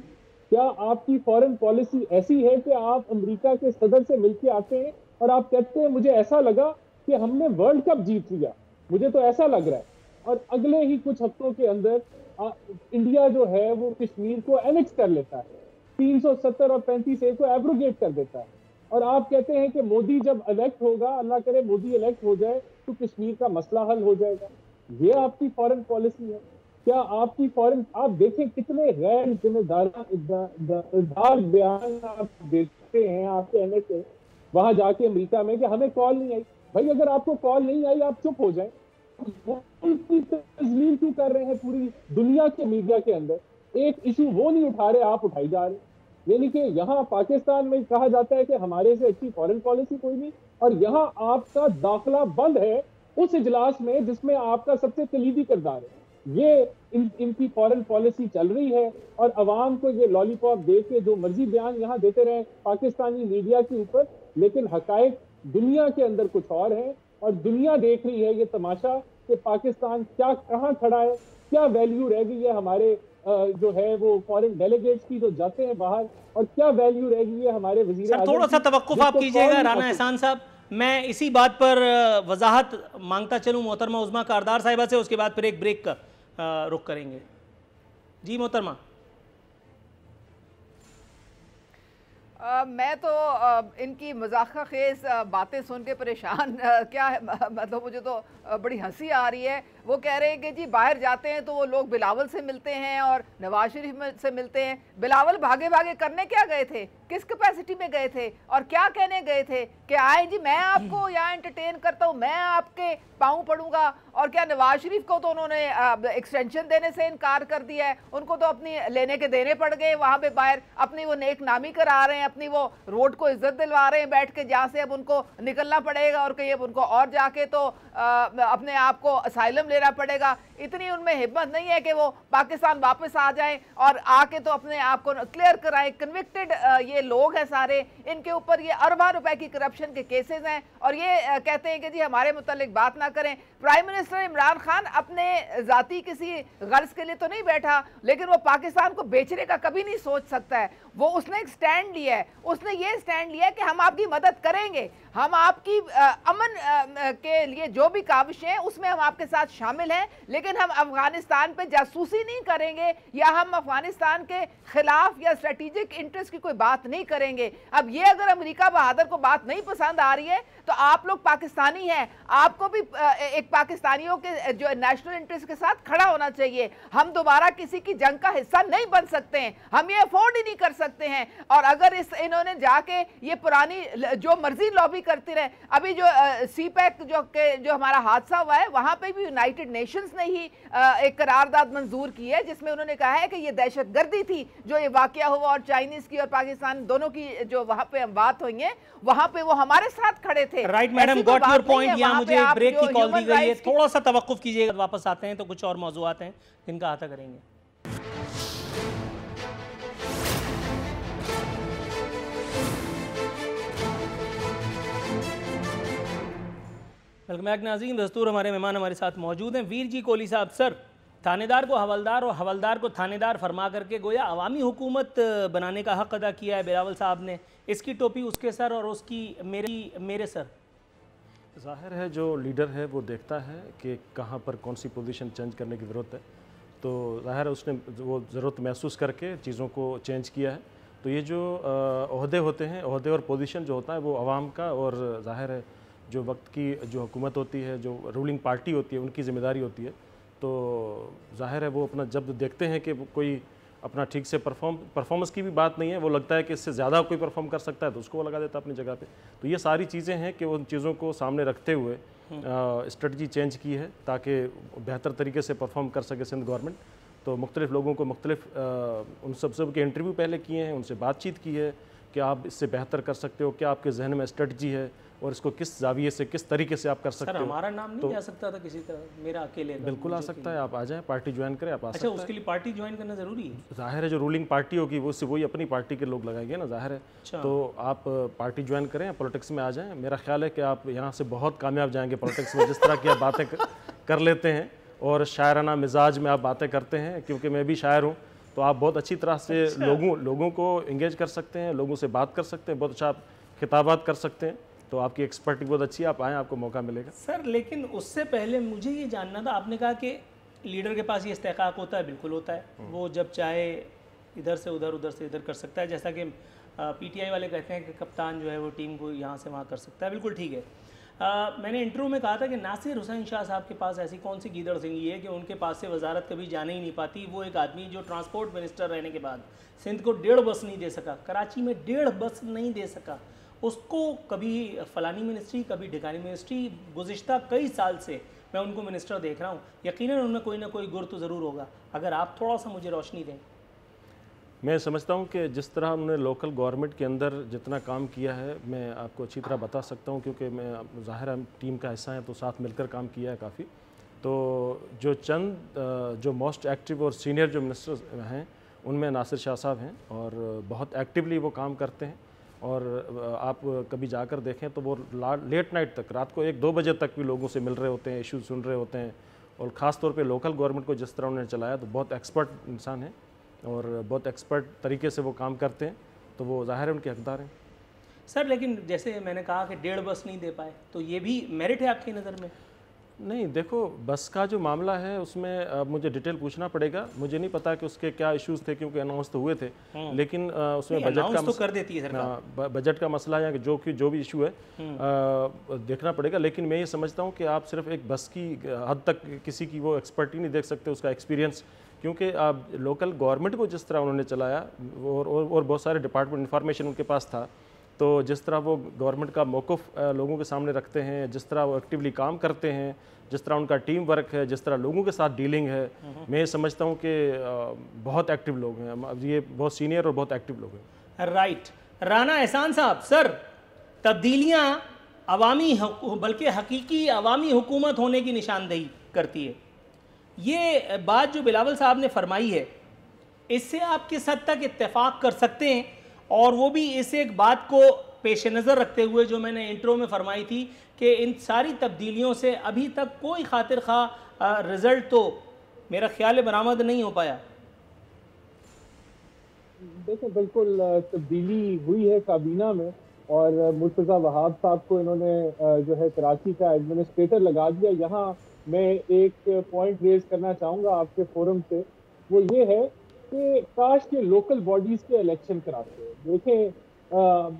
क्या आपकी फॉरेन पॉलिसी ऐसी है कि आप अमेरिका के सदर से मिलके आते हैं और आप कहते हैं मुझे ऐसा लगा कि हमने वर्ल्ड कप जीत लिया, मुझे तो ऐसा लग रहा है, और अगले ही कुछ हफ्तों के अंदर इंडिया जो है वो कश्मीर को एनेक्स कर लेता है, 370 और 35A को एब्रोगेट कर देता है, और आप कहते हैं कि मोदी जब इलेक्ट होगा, अल्लाह करे मोदी इलेक्ट हो जाए तो कश्मीर का मसला हल हो जाएगा। ये आपकी फॉरेन पॉलिसी है? क्या आपकी फॉरेन, आप देखें कितने गैर जिम्मेदार बयान आप देखते हैं, आप कहने से वहां जाके अमेरिका में कि हमें कॉल नहीं आई। भाई अगर आपको कॉल नहीं आई आप चुप हो जाएं, तस्लीम क्यों कर रहे हैं पूरी दुनिया के मीडिया के अंदर? एक इशू वो नहीं उठा रहे, आप उठाई जा रहे। यानी कि यहाँ पाकिस्तान में कहा जाता है कि हमारे से अच्छी फॉरेन पॉलिसी कोई नहीं, और यहाँ आपका दाखिला बंद है उस इजलास में जिसमें आपका सबसे कलीदी किरदार है। ये इनकी फॉरेन पॉलिसी चल रही है और अवाम को ये लॉलीपॉप दे के जो मर्जी बयान यहाँ देते रहे पाकिस्तानी मीडिया के ऊपर, लेकिन हकायक दुनिया के अंदर कुछ और है, और दुनिया देख रही है ये तमाशा कि पाकिस्तान क्या कहाँ खड़ा है, क्या वैल्यू रह गई है हमारे जो है वो फॉरेन डेलीगेट्स की जो जाते हैं बाहर, और क्या वैल्यू रह गई है हमारे वजीर आज़म। थोड़ा सा तवक्कुफ आप कीजिएगा राना एहसान साहब, मैं इसी बात पर वजाहत मांगता चलूँ मोहतरमा उज़्मा कारदार साहिबा से, उसके बाद फिर एक ब्रेक का रुख करेंगे। जी मोहतरमा। मैं तो इनकी मजाक खेज बातें सुन के परेशान क्या है, मतलब मुझे तो बड़ी हंसी आ रही है। वो कह रहे हैं कि जी बाहर जाते हैं तो वो लोग बिलावल से मिलते हैं और नवाज शरीफ से मिलते हैं। बिलावल भागे भागे करने क्या गए थे, किस कैपेसिटी में गए थे और क्या कहने गए थे कि आए जी मैं आपको यहाँ एंटरटेन करता हूँ, मैं आपके पाँव पड़ूंगा? और क्या नवाज शरीफ को तो उन्होंने एक्सटेंशन देने से इनकार कर दिया है, उनको तो अपनी लेने के देने पड़ गए वहाँ पे बाहर, अपनी वो नेक नामी करा रहे हैं, अपनी वो रोड को इज्जत दिलवा रहे हैं बैठ के, जहाँ से अब उनको निकलना पड़ेगा और कहीं अब उनको और जाके तो अपने आप को असाइलम लेना पड़ेगा। इतनी उनमें हिम्मत नहीं है कि वो पाकिस्तान वापस आ जाएं और आके तो अपने आप को क्लियर कराएं। कन्विक्टेड ये लोग हैं सारे, इनके ऊपर ये अरबों रुपए की करप्शन के केसेस हैं और ये कहते हैं कि जी हमारे मुतालिक बात ना करें। प्राइम मिनिस्टर इमरान खान अपने जाती किसी गर्ज के लिए तो नहीं बैठा, लेकिन वो पाकिस्तान को बेचने का कभी नहीं सोच सकता है। वो उसने एक स्टैंड लिया है, उसने ये स्टैंड लिया है कि हम आपकी मदद करेंगे, हम आपकी अमन के लिए जो भी काविशें हैं उसमें हम आपके साथ शामिल हैं, लेकिन हम अफगानिस्तान पे जासूसी नहीं करेंगे या हम अफगानिस्तान के खिलाफ या स्ट्रेटेजिक इंटरेस्ट की कोई बात नहीं करेंगे। अब ये अगर अमेरिका बहादुर को बात नहीं पसंद आ रही है तो आप लोग पाकिस्तानी हैं, आपको भी एक पाकिस्तानियों के जो नेशनल इंटरेस्ट के साथ खड़ा होना चाहिए। हम दोबारा किसी की जंग का हिस्सा नहीं बन सकते हैं, हम ये अफोर्ड ही नहीं कर सकते हैं। और अगर इन्होंने जाके ये पुरानी जो मर्जी लॉबी करती रहे, अभी जो सीपैक जो हमारा हादसा हुआ है वहां पे भी यूनाइटेड नेशंस ने ही एक करारदाद मंजूर की है जिसमें उन्होंने कहा है कि ये दहशतगर्दी थी जो ये वाकया हुआ, और चाइनीज की और पाकिस्तान दोनों की जो वहां पे बात हुई है वहां पे वो हमारे साथ खड़े थे। Right madam, got your point. यहाँ मुझे ब्रेक की कॉल दी गई है, थोड़ा सा तवक्कुफ कीजिएगा, वापस आते हैं तो कुछ और मौजूआत हैं जिनका अहाता करेंगे। वेलकम बैक नाज़रीन, दस्तूर हमारे मेहमान हमारे साथ मौजूद हैं वीर जी कोहली साहब। सर, थानेदार को हवलदार और हवलदार को थानेदार फरमा करके गोया अवामी हुकूमत बनाने का हक़ अदा किया है बिलावल साहब ने। इसकी टोपी उसके सर और उसकी मेरे सर। ज़ाहिर है जो लीडर है वो देखता है कि कहाँ पर कौन सी पोजीशन चेंज करने की ज़रूरत है, तो ज़ाहिर है उसने वो ज़रूरत महसूस करके चीज़ों को चेंज किया है। तो ये जो ओहदे होते हैं, ओहदे और पोजीशन जो होता है वो आवाम का, और ज़ाहिर है जो वक्त की जो हुकूमत होती है, जो रूलिंग पार्टी होती है, उनकी ज़िम्मेदारी होती है। तो ज़ाहिर है वो अपना जब देखते हैं कि कोई अपना ठीक से परफॉर्मेंस की भी बात नहीं है, वो लगता है कि इससे ज़्यादा कोई परफॉर्म कर सकता है तो उसको वो लगा देता है अपनी जगह पे। तो ये सारी चीज़ें हैं कि उन चीज़ों को सामने रखते हुए स्ट्रेटजी चेंज की है ताकि बेहतर तरीके से परफॉर्म कर सके सिंध गवर्नमेंट। तो मुख्तलिफ़ लोगों को मुख्तलिफ़ उन सब के इंटरव्यू पहले किए हैं, उनसे बातचीत की है कि आप इससे बेहतर कर सकते हो, क्या आपके जहन में स्ट्रेटजी है और इसको किस जाविये से किस तरीके से आप कर सकते हो। हमारा नाम नहीं आ सकता था किसी तरह, मेरा अकेले बिल्कुल आ सकता है, आप आ जाएं, पार्टी ज्वाइन करें, आप आ सकते हैं। उसके लिए पार्टी ज्वाइन करना ज़रूरी है? जाहिर है जो रूलिंग पार्टी होगी वो वही अपनी पार्टी के लोग लगाएंगे ना, जाहिर है। तो आप पार्टी ज्वाइन करें, पॉलिटिक्स में आ जाएं। मेरा ख्याल है कि आप यहाँ से बहुत कामयाब जाएंगे पॉलिटिक्स में, जिस तरह की आप बातें कर लेते हैं और शायराना मिजाज में आप बातें करते हैं, क्योंकि मैं भी शायर हूँ। तो आप बहुत अच्छी तरह से लोगों को इंगेज कर सकते हैं, लोगों से बात कर सकते हैं, बहुत अच्छा आप खिताबात कर सकते हैं। तो आपकी एक्सपर्टी बहुत अच्छी है, आप आएँ, आपको मौका मिलेगा। सर लेकिन उससे पहले मुझे ये जानना था, आपने कहा कि लीडर के पास ये इस्तेकाक होता है, बिल्कुल होता है, वो जब चाहे इधर से उधर, उधर से इधर कर सकता है। जैसा कि पीटीआई वाले कहते हैं कि कप्तान जो है वो टीम को यहाँ से वहाँ कर सकता है, बिल्कुल ठीक है। मैंने इंटरव्यू में कहा था कि नासिर हुसैन शाह साहब के पास ऐसी कौन सी गीदड़ सिंगी है कि उनके पास से वजारत कभी जाने ही नहीं पाती। वो एक आदमी जो ट्रांसपोर्ट मिनिस्टर रहने के बाद सिंध को 1.5 बस नहीं दे सका, कराची में 1.5 बस नहीं दे सका, उसको कभी फलानी मिनिस्ट्री, कभी ढिकानी मिनिस्ट्री, गुज़िश्ता कई साल से मैं उनको मिनिस्टर देख रहा हूँ। यकीनन उनमें कोई ना कोई गुर तो ज़रूर होगा। अगर आप थोड़ा सा मुझे रोशनी दें। मैं समझता हूँ कि जिस तरह उन्होंने लोकल गवर्नमेंट के अंदर जितना काम किया है, मैं आपको अच्छी तरह बता सकता हूँ, क्योंकि मैं ज़ाहिर है टीम का हिस्सा है, तो साथ मिलकर काम किया है काफ़ी। तो जो चंद जो मोस्ट एक्टिव और सीनियर जो मिनिस्टर्स हैं उनमें नासिर शाह साहब हैं, और बहुत एक्टिवली वो काम करते हैं। और आप कभी जाकर देखें तो वो लेट नाइट तक, रात को 1-2 बजे तक भी लोगों से मिल रहे होते हैं, इशू सुन रहे होते हैं। और ख़ास तौर पे लोकल गवर्नमेंट को जिस तरह उन्होंने चलाया, तो बहुत एक्सपर्ट इंसान है और बहुत एक्सपर्ट तरीके से वो काम करते हैं, तो वो ज़ाहिर है उनके हकदार हैं। सर लेकिन जैसे मैंने कहा कि 1.5 बस नहीं दे पाए, तो ये भी मेरिट है आपकी नज़र में? नहीं, देखो बस का जो मामला है उसमें अब मुझे डिटेल पूछना पड़ेगा, मुझे नहीं पता कि उसके क्या इश्यूज थे, क्योंकि अनाउंस तो हुए थे, लेकिन उसमें बजट का तो कर देती है सरकार, बजट का मसला या जो भी इशू है देखना पड़ेगा। लेकिन मैं ये समझता हूँ कि आप सिर्फ एक बस की हद तक किसी की वो एक्सपर्टी नहीं देख सकते, उसका एक्सपीरियंस, क्योंकि आप लोकल गवर्नमेंट को जिस तरह उन्होंने चलाया और बहुत सारे डिपार्टमेंट इंफॉर्मेशन उनके पास था, तो जिस तरह वो गवर्नमेंट का मौक़िफ़ लोगों के सामने रखते हैं, जिस तरह वो एक्टिवली काम करते हैं, जिस तरह उनका टीम वर्क है, जिस तरह लोगों के साथ डीलिंग है, मैं समझता हूँ कि बहुत एक्टिव लोग हैं, ये बहुत सीनियर और बहुत एक्टिव लोग हैं। राइट। राना एहसान साहब, सर तब्दीलियाँ अवामी बल्कि हकीकी अवामी हुकूमत होने की निशानदेही करती है। ये बात जो बिलावल साहब ने फरमाई है, इससे आप किस हद तक इत्तेफाक कर सकते हैं? और वो भी इस एक बात को पेश नज़र रखते हुए जो मैंने इंट्रो में फरमाई थी कि इन सारी तब्दीलियों से अभी तक कोई खातिर खा रिज़ल्ट तो मेरा ख्याल बरामद नहीं हो पाया। देखिए बिल्कुल तब्दीली हुई है काबीना में, और मुर्तज़ा वहाब साहब को इन्होंने जो है कराची का एडमिनिस्ट्रेटर लगा दिया। यहाँ मैं एक पॉइंट रेज करना चाहूँगा आपके फोरम से, वो ये है कि काश के लोकल बॉडीज के इलेक्शन कराते हैं। देखें,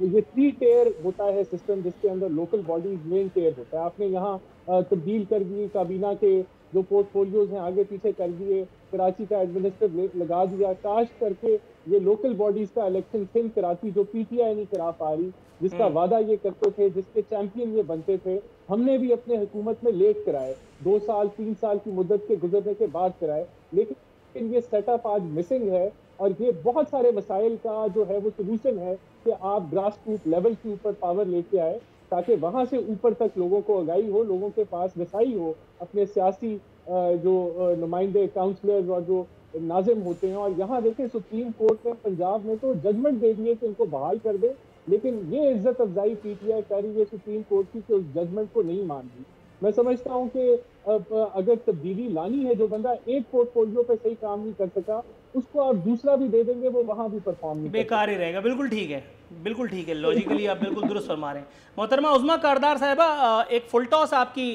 ये 3 टेयर होता है सिस्टम, जिसके अंदर लोकल बॉडीज मेन टेयर होता है। आपने यहाँ तब्दील कर दी, काबीना के जो पोर्टफोलियोज हैं आगे पीछे कर दिए, कराची का एडमिनिस्ट्रेटिव लगा दिया। काश करके ये लोकल बॉडीज का इलेक्शन सिंध कराची, जो पीटीआई नहीं करा पा रही, जिसका वादा ये करते थे, जिसके चैंपियन ये बनते थे, हमने भी अपने हुकूमत में लेट कराए, 2 साल 3 साल की मुद्दत के गुजरने के बाद कराए, लेकिन ये सेटअप आज मिसिंग है। और ये बहुत सारे मसाइल का जो है वो सोल्यूशन है कि आप ग्रास रूट लेवल के ऊपर पावर लेके आए, ताकि वहां से ऊपर तक लोगों को आगाही हो, लोगों के पास रसाई हो अपने सियासी जो नुमाइंदे, काउंसलर और जो नाजिम होते हैं। और यहाँ देखें, सुप्रीम कोर्ट ने पंजाब में तो जजमेंट दे दिए कि इनको बहाल कर दे, लेकिन ये इज्जत अफजाई पीटीआई कर रही है सुप्रीम कोर्ट की कि उस जजमेंट को नहीं मान रही। मैं समझता हूँ कि अगर तब्दीली लानी है, जो बंदा एक पोर्टफोलियो पे सही काम नहीं कर सका, उसको आप दूसरा भी दे देंगे, वो वहां भी परफॉर्म नहीं बेकार ही रहेगा। बिल्कुल ठीक है, बिल्कुल ठीक है, लॉजिकली आप बिल्कुल दुरुस्त फरमा रहे हैं। मोहतरमा उज़्मा कारदार साहिबा, एक फुल टॉस आपकी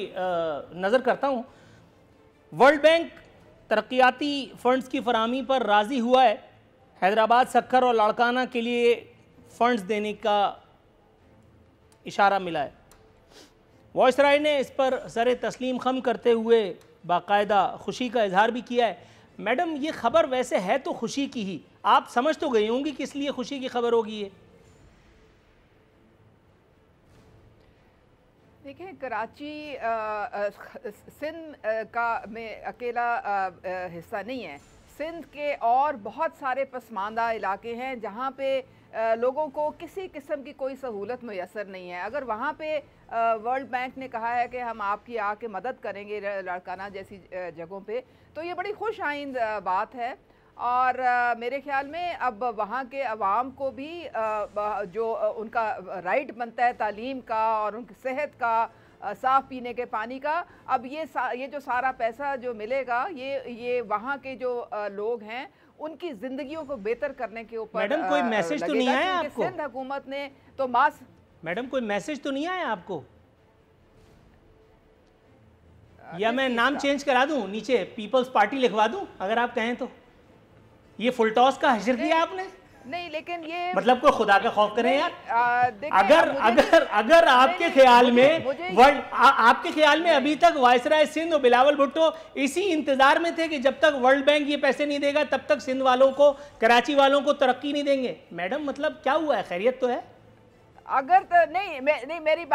नज़र करता हूँ। वर्ल्ड बैंक तरक्याती फंड्स की फराहमी पर राज़ी हुआ है। हैदराबाद, सक्खर और लाड़काना के लिए फंड्स देने का इशारा मिला है। वायसराय ने इस पर सर तस्लीम खम करते हुए बाकायदा खुशी का इजहार भी किया है। मैडम, ये खबर वैसे है तो खुशी की ही, आप समझ तो गई होंगी किस लिए खुशी की खबर होगी ये? देखिए, कराची सिंध का में अकेला हिस्सा नहीं है। सिंध के और बहुत सारे पसमानदा इलाके हैं जहाँ पे लोगों को किसी किस्म की कोई सहूलत मैसर नहीं है। अगर वहाँ पे वर्ल्ड बैंक ने कहा है कि हम आपकी आके मदद करेंगे लाड़काना जैसी जगहों पे, तो ये बड़ी खुश आइंद बात है। और मेरे ख्याल में अब वहाँ के अवाम को भी जो उनका राइट बनता है तालीम का और उनकी सेहत का, साफ़ पीने के पानी का, अब ये जो सारा पैसा जो मिलेगा, ये वहाँ के जो लोग हैं उनकी जिंदगियों को बेहतर करने के ऊपर। मैडम, कोई मैसेज तो नहीं आया आपको? सिंध हुकूमत ने तो मैडम, कोई मैसेज तो नहीं आया आपको? या मैं नाम चेंज करा दूं, नीचे पीपल्स पार्टी लिखवा दूं अगर आप कहें तो? ये फुल टॉस का हशर किया आपने? नहीं, लेकिन ये मतलब कोई खुदा का खौफ करें यार। अगर आपके ख्याल में आपके ख्याल में अभी तक वायसराय सिंध और बिलावल भुट्टो इसी इंतजार में थे कि जब तक वर्ल्ड बैंक ये पैसे नहीं देगा तब तक सिंध वालों को, कराची वालों को तरक्की नहीं देंगे? मैडम, मतलब क्या हुआ है? खैरियत तो है? अगर तो नहीं, मेरी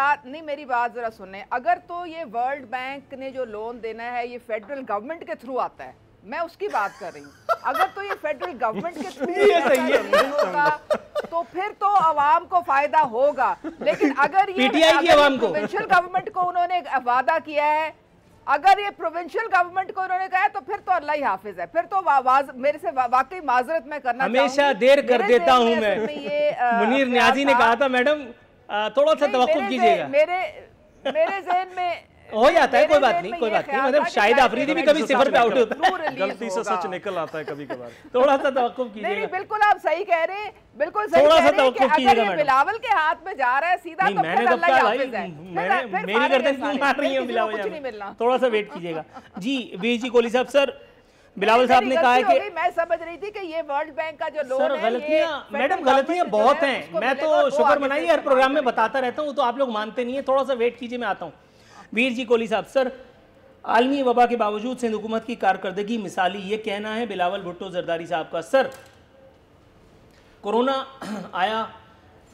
बात जरा सुने। अगर तो ये वर्ल्ड बैंक ने जो लोन देना है ये फेडरल गवर्नमेंट के थ्रू आता है, मैं उसकी बात कर रही हूँ। अगर तो ये फेडरल गवर्नमेंट के थ्रू होगा तो फिर तो आवाम को फायदा होगा। लेकिन अगर ये प्रोविंशियल गवर्नमेंट को उन्होंने वादा किया है, अगर ये प्रोविंशियल गवर्नमेंट को उन्होंने कहा है, तो फिर तो अल्लाह ही हाफिज है। फिर तो मेरे से वाकई माजरत मैं करना हमेशा देर कर देता हूँ मैं। मुनीर न्याजी ने कहा था मैडम थोड़ा सा तवक्कुफ कीजिएगा। मेरे ज़हन में हो जाता है, कोई बात नहीं, कोई बात नहीं। मतलब शाहिद आफरीदी भी कभी सिफर पे आउट होता है, गलती से सच निकल आता है कभी कभार। थोड़ा सा तवक्कुफ कीजिएगा। नहीं, बिल्कुल आप सही कह रहे हैं, बिल्कुल सही कह रहे हैं कि अगर ये बिलावल के हाथ में जा रहा है सीधा, तो फिर अल्लाह ही हाफिज है। मेरी गर्दन क्यों मार रही है बिलावल? कुछ नहीं मिलना, थोड़ा सा वेट कीजिएगा जी। वीर जी कोहली साहब, सर बिलावल साहब ने कहा है कि मैं समझ रही थी कि ये वर्ल्ड बैंक का जो लोन है, गलतियां मैडम, गलतियां बहुत हैं। मैं तो शुक्र मनाइए हर प्रोग्राम में बताता रहता हूँ, तो आप लोग मानते नहीं है। थोड़ा सा वेट कीजिए, मैं आता हूँ। वीर जी कोहली साहब, सर आलमी वबा के बावजूद सिंध हुकूमत की कारकर्दगी मिसाली, ये कहना है बिलावल भुट्टो जरदारी साहब का। सर कोरोना आया,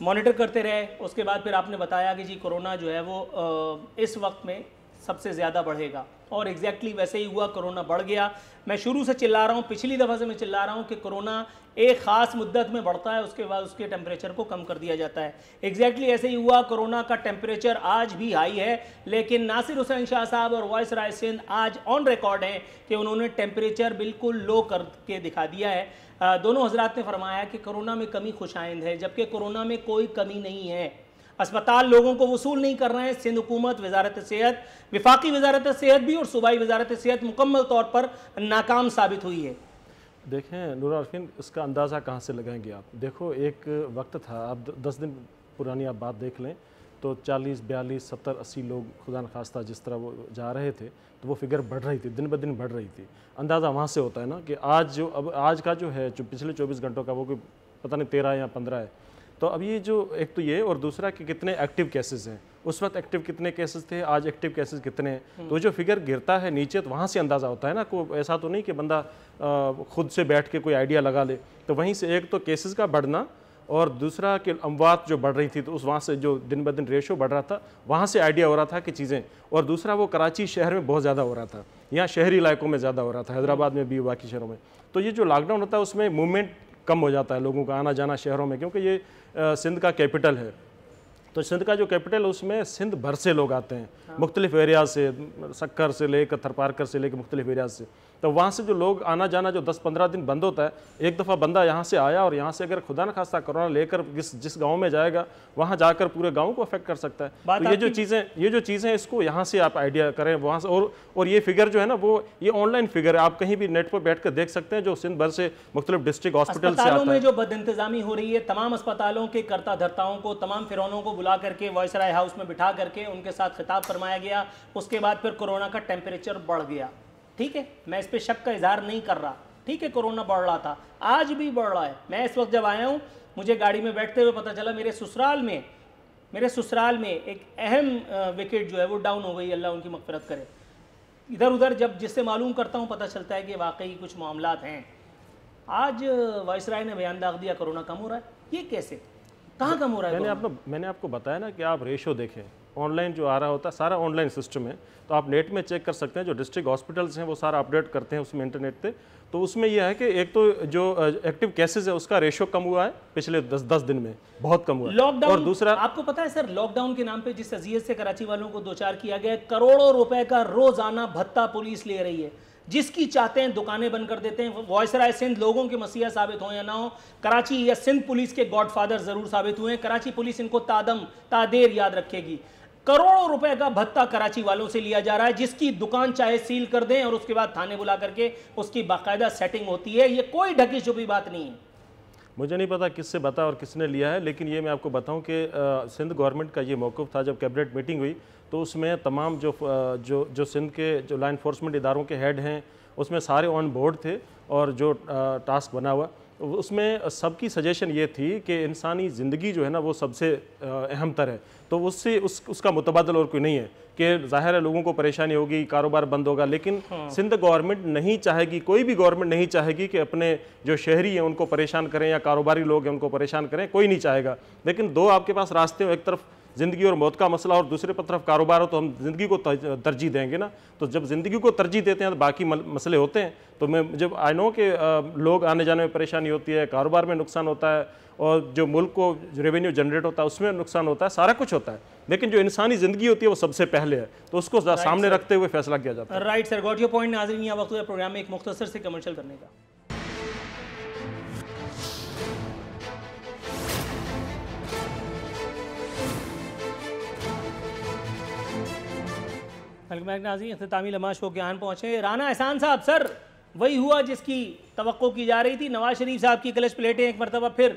मॉनिटर करते रहे, उसके बाद फिर आपने बताया कि जी कोरोना जो है वो इस वक्त में सबसे ज़्यादा बढ़ेगा, और एग्जैक्टली वैसे ही हुआ, कोरोना बढ़ गया। मैं शुरू से चिल्ला रहा हूँ, पिछली दफ़ा से मैं चिल्ला रहा हूँ कि कोरोना एक ख़ास मुद्दत में बढ़ता है, उसके बाद उसके टेम्परेचर को कम कर दिया जाता है। एग्जैक्टली ऐसे ही हुआ। कोरोना का टेम्परेचर आज भी हाई है, लेकिन नासिर हुसैन शाह साहब और वायसराय सिंध आज ऑन रिकॉर्ड हैं कि उन्होंने टेम्परेचर बिल्कुल लो करके दिखा दिया है। दोनों हजरात ने फरमाया कि कोरोना में कमी खुशाइंद है, जबकि कोरोना में कोई कमी नहीं है। अस्पताल लोगों को वसूल नहीं कर रहे हैं। सिंध हुकूमत, वजारत सेहत, विफाकी वजारत सेहत भी और सूबाई वजारत सेहत मुकम्मल तौर पर नाकाम साबित हुई है। देखें नूर अरफीन, इसका अंदाज़ा कहाँ से लगाएंगे आप? देखो, एक वक्त था, आप 10 दिन पुरानी आप बात देख लें तो 40, 42, 70, 80 लोग खुदा न खास्ता जिस तरह वो जा रहे थे तो वो फिगर बढ़ रही थी, दिन ब दिन बढ़ रही थी। अंदाज़ा वहाँ से होता है ना कि आज का जो है जो पिछले 24 घंटों का वो कोई पता नहीं 13 या 15 है। तो अब ये जो एक तो ये और दूसरा कि कितने एक्टिव केसेस हैं, उस वक्त एक्टिव कितने केसेस थे, आज एक्टिव केसेस कितने हैं। तो जो फिगर गिरता है नीचे तो वहाँ से अंदाज़ा होता है ना, कोई ऐसा तो नहीं कि बंदा खुद से बैठ के कोई आइडिया लगा ले। तो वहीं से एक तो केसेस का बढ़ना और दूसरा कि अमवात जो बढ़ रही थी तो उस वहाँ से जो दिन ब दिन रेशो बढ़ रहा था वहाँ से आइडिया हो रहा था कि चीज़ें, और दूसरा वो कराची शहर में बहुत ज़्यादा हो रहा था, यहाँ शहरी इलाकों में ज़्यादा हो रहा था, हैदराबाद में भी बाकी शहरों में। तो ये जो लॉकडाउन होता है उसमें मूवमेंट कम हो जाता है लोगों का आना जाना शहरों में, क्योंकि ये सिंध का कैपिटल है। तो सिंध का जो कैपिटल है उसमें सिंध भर से लोग आते हैं, मुख्तलिफ एरियाज से, सक्कर से लेकर थरपारकर से लेकर मुख्तलिफ एरियाज से। तो वहाँ से जो लोग आना जाना जो 10-15 दिन बंद होता है, एक दफ़ा बंदा यहाँ से आया और यहाँ से अगर खुदा न खास्ता कोरोना लेकर जिस गांव में जाएगा वहाँ जाकर पूरे गांव को अफेक्ट कर सकता है। तो ये जो चीज़ें इसको यहाँ से आप आइडिया करें वहाँ से, और ये फिगर जो है ना वो ये ऑनलाइन फिगर है, आप कहीं भी नेट पर बैठ कर देख सकते हैं, जो सिंध भर से मुख्तलिफ डिस्ट्रिक्ट हॉस्पिटल से आता है। में जो बदइंतजामी हो रही है, तमाम अस्पतालों के कर्ता धर्ताओं को, तमाम फिरौनों को बुला करके वायसराय हाउस में बिठा करके उनके साथ खिताब फरमाया गया। उसके बाद फिर कोरोना का टेम्परेचर बढ़ गया। ठीक है, मैं इस पे शक का इजहार नहीं कर रहा। ठीक है, कोरोना बढ़ रहा था, आज भी बढ़ रहा है। मैं इस वक्त जब आया हूँ मुझे गाड़ी में बैठते हुए पता चला मेरे ससुराल में एक अहम विकेट जो है वो डाउन हो गई, अल्लाह उनकी मग़फ़िरत करे। इधर उधर जब जिससे मालूम करता हूँ पता चलता है कि वाकई कुछ मामलात हैं। आज वायसराय ने बयान दाग दिया कोरोना कम हो रहा है। ये कैसे, कहाँ कम हो रहा है? मैंने आपको बताया ना कि आप रेशो देखें, ऑनलाइन जो आ रहा होता है सारा ऑनलाइन सिस्टम है, तो आप नेट में चेक कर सकते हैं। जो डिस्ट्रिक्ट हॉस्पिटल्स हैं वो सारा अपडेट करते हैं उसमें इंटरनेट पे। तो उसमें यह है कि एक तो जो एक्टिव केसेस है उसका रेशो कम हुआ है पिछले 10 दिन में, बहुत कम हुआ है। लॉकडाउन, और दूसरा आपको पता है सर, लॉकडाउन के नाम पे जिस अजियत से कराची वालों को दो चार किया गया, करोड़ों रुपए का रोजाना भत्ता पुलिस ले रही है। जिसकी चाहते हैं दुकानें बंद कर देते हैं। वायसराय सिंध लोगों के मसीहा साबित हो या ना हो, कराची या सिंध पुलिस के गॉडफादर जरूर साबित हुए हैं। कराची पुलिस इनको तादेर याद रखेगी। करोड़ों रुपए का भत्ता कराची वालों से लिया जा रहा है, जिसकी दुकान चाहे सील कर दें और उसके बाद थाने बुला करके उसकी बाकायदा सेटिंग होती है। ये कोई ढकी छुपी बात नहीं है। मुझे नहीं पता किससे बता और किसने लिया है, लेकिन ये मैं आपको बताऊं कि सिंध गवर्नमेंट का ये मौक़िफ़ था जब कैबिनेट मीटिंग हुई तो उसमें तमाम जो सिंध के जो लॉ इन्फोर्समेंट इदारों के हेड हैं उसमें सारे ऑन बोर्ड थे, और जो टास्क बना हुआ उसमें सबकी सजेशन ये थी कि इंसानी ज़िंदगी जो है ना वो सबसे अहम तर है। तो उसका मुतबादल और कोई नहीं है कि ज़ाहिर है लोगों को परेशानी होगी, कारोबार बंद होगा, लेकिन सिंध गवर्नमेंट नहीं चाहेगी, कोई भी गवर्नमेंट नहीं चाहेगी कि अपने जो शहरी हैं उनको परेशान करें या कारोबारी लोग हैं उनको परेशान करें, कोई नहीं चाहेगा। लेकिन दो आपके पास रास्ते हो, एक तरफ ज़िंदगी और मौत का मसला और दूसरे तरफ कारोबार हो, तो हम ज़िंदगी को तरजीह देंगे ना। तो जब ज़िंदगी को तरजीह देते हैं तो बाकी मसले होते हैं। तो मैं जब आई नो कि लोग आने जाने में परेशानी होती है, कारोबार में नुकसान होता है, और जो मुल्क को रेवेन्यू जनरेट होता है उसमें नुकसान होता है, सारा कुछ होता है, लेकिन जो इंसानी ज़िंदगी होती है वो सबसे पहले है, तो उसको सामने रखते हुए फैसला किया जाता है। Right sir, got your point. नाज़रीन, यहाँ वक्त हुआ प्रोग्राम में एक मुख्तसर से कमर्शियल करने का। नाज़रीन, इख्तितामी लम्हा शो के आन पहुँचे। राना एहसान साहब, सर वही हुआ जिसकी तवक्को की जा रही थी। नवाज शरीफ साहब की क्लच प्लेटें एक मरतबा फिर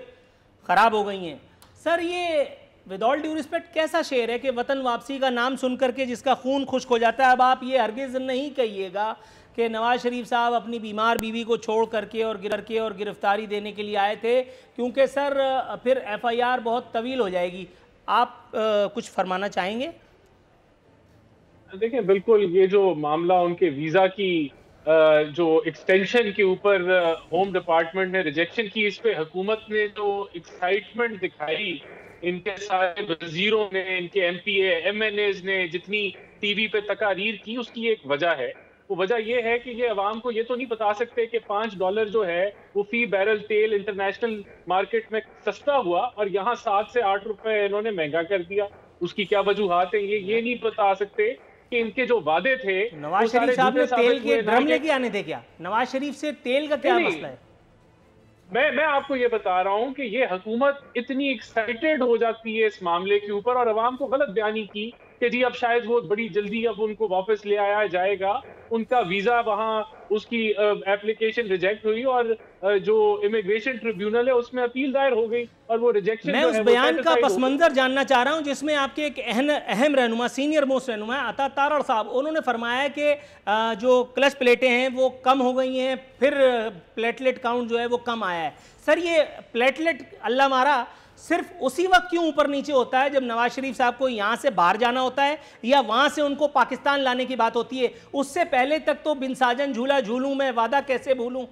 ख़राब हो गई हैं। सर ये विद ऑल ड्यू रिस्पेक्ट कैसा शेर है कि वतन वापसी का नाम सुन करके जिसका खून खुश्क हो जाता है। अब आप ये हरगिज़ नहीं कहिएगा कि नवाज शरीफ साहब अपनी बीमार बीवी को छोड़ करके और गिरफ्तारी देने के लिए आए थे, क्योंकि सर फिर FIR बहुत तवील हो जाएगी। आप कुछ फरमाना चाहेंगे? देखिए, बिल्कुल ये जो मामला उनके वीज़ा की जो एक्सटेंशन के ऊपर होम डिपार्टमेंट ने रिजेक्शन की, इस पे हुकूमत ने जो एक्साइटमेंट दिखाई, इनके सारे वजीरों ने, इनके MPA MNAs ने जितनी टीवी पे तकारीर की, उसकी एक वजह है। वो वजह ये है कि ये अवाम को ये तो नहीं बता सकते कि $5 जो है वो फी बैरल तेल इंटरनेशनल मार्केट में सस्ता हुआ और यहाँ 7 से 8 रुपए इन्होंने महंगा कर दिया। उसकी क्या वजूहात है ये नहीं बता सकते कि इनके जो वादे थे। नवाज शरीफ साहब ने तेल के ड्रम लेके आने थे क्या? नवाज शरीफ से तेल का क्या मसला है? मैं आपको ये बता रहा हूं कि ये हुकूमत इतनी एक्साइटेड हो जाती है इस मामले के ऊपर और अवाम को गलत बयानी की कि जी अब शायद वो बड़ी जल्दी अब उनको वापस ले आया जाएगा। उनका वीजा वहां उसकी एप्लीकेशन रिजेक्ट हुई और जो इमिग्रेशन ट्रिब्यूनल है उसमें अपील दायर हो गई और वो रिजेक्शन मैं उस बयान का पस मंजर जानना चाह रहा हूं जिसमें आपके एक अहम रहनुमा, सीनियर मोस्ट रहनुमा अता तारड़ साहब, उन्होंने फरमाया कि जो क्लच प्लेटें हैं वो कम हो गई हैं, फिर प्लेटलेट काउंट जो है वो कम आया है। सर ये प्लेटलेट अल्लाह मारा सिर्फ उसी वक्त क्यों ऊपर नीचे होता है जब नवाज शरीफ साहब को यहां से बाहर जाना होता है या वहां से उनको पाकिस्तान लाने की बात होती है? उससे पहले तक तो बिन साजन झूला झूलूं मैं वादा कैसे भूलूं।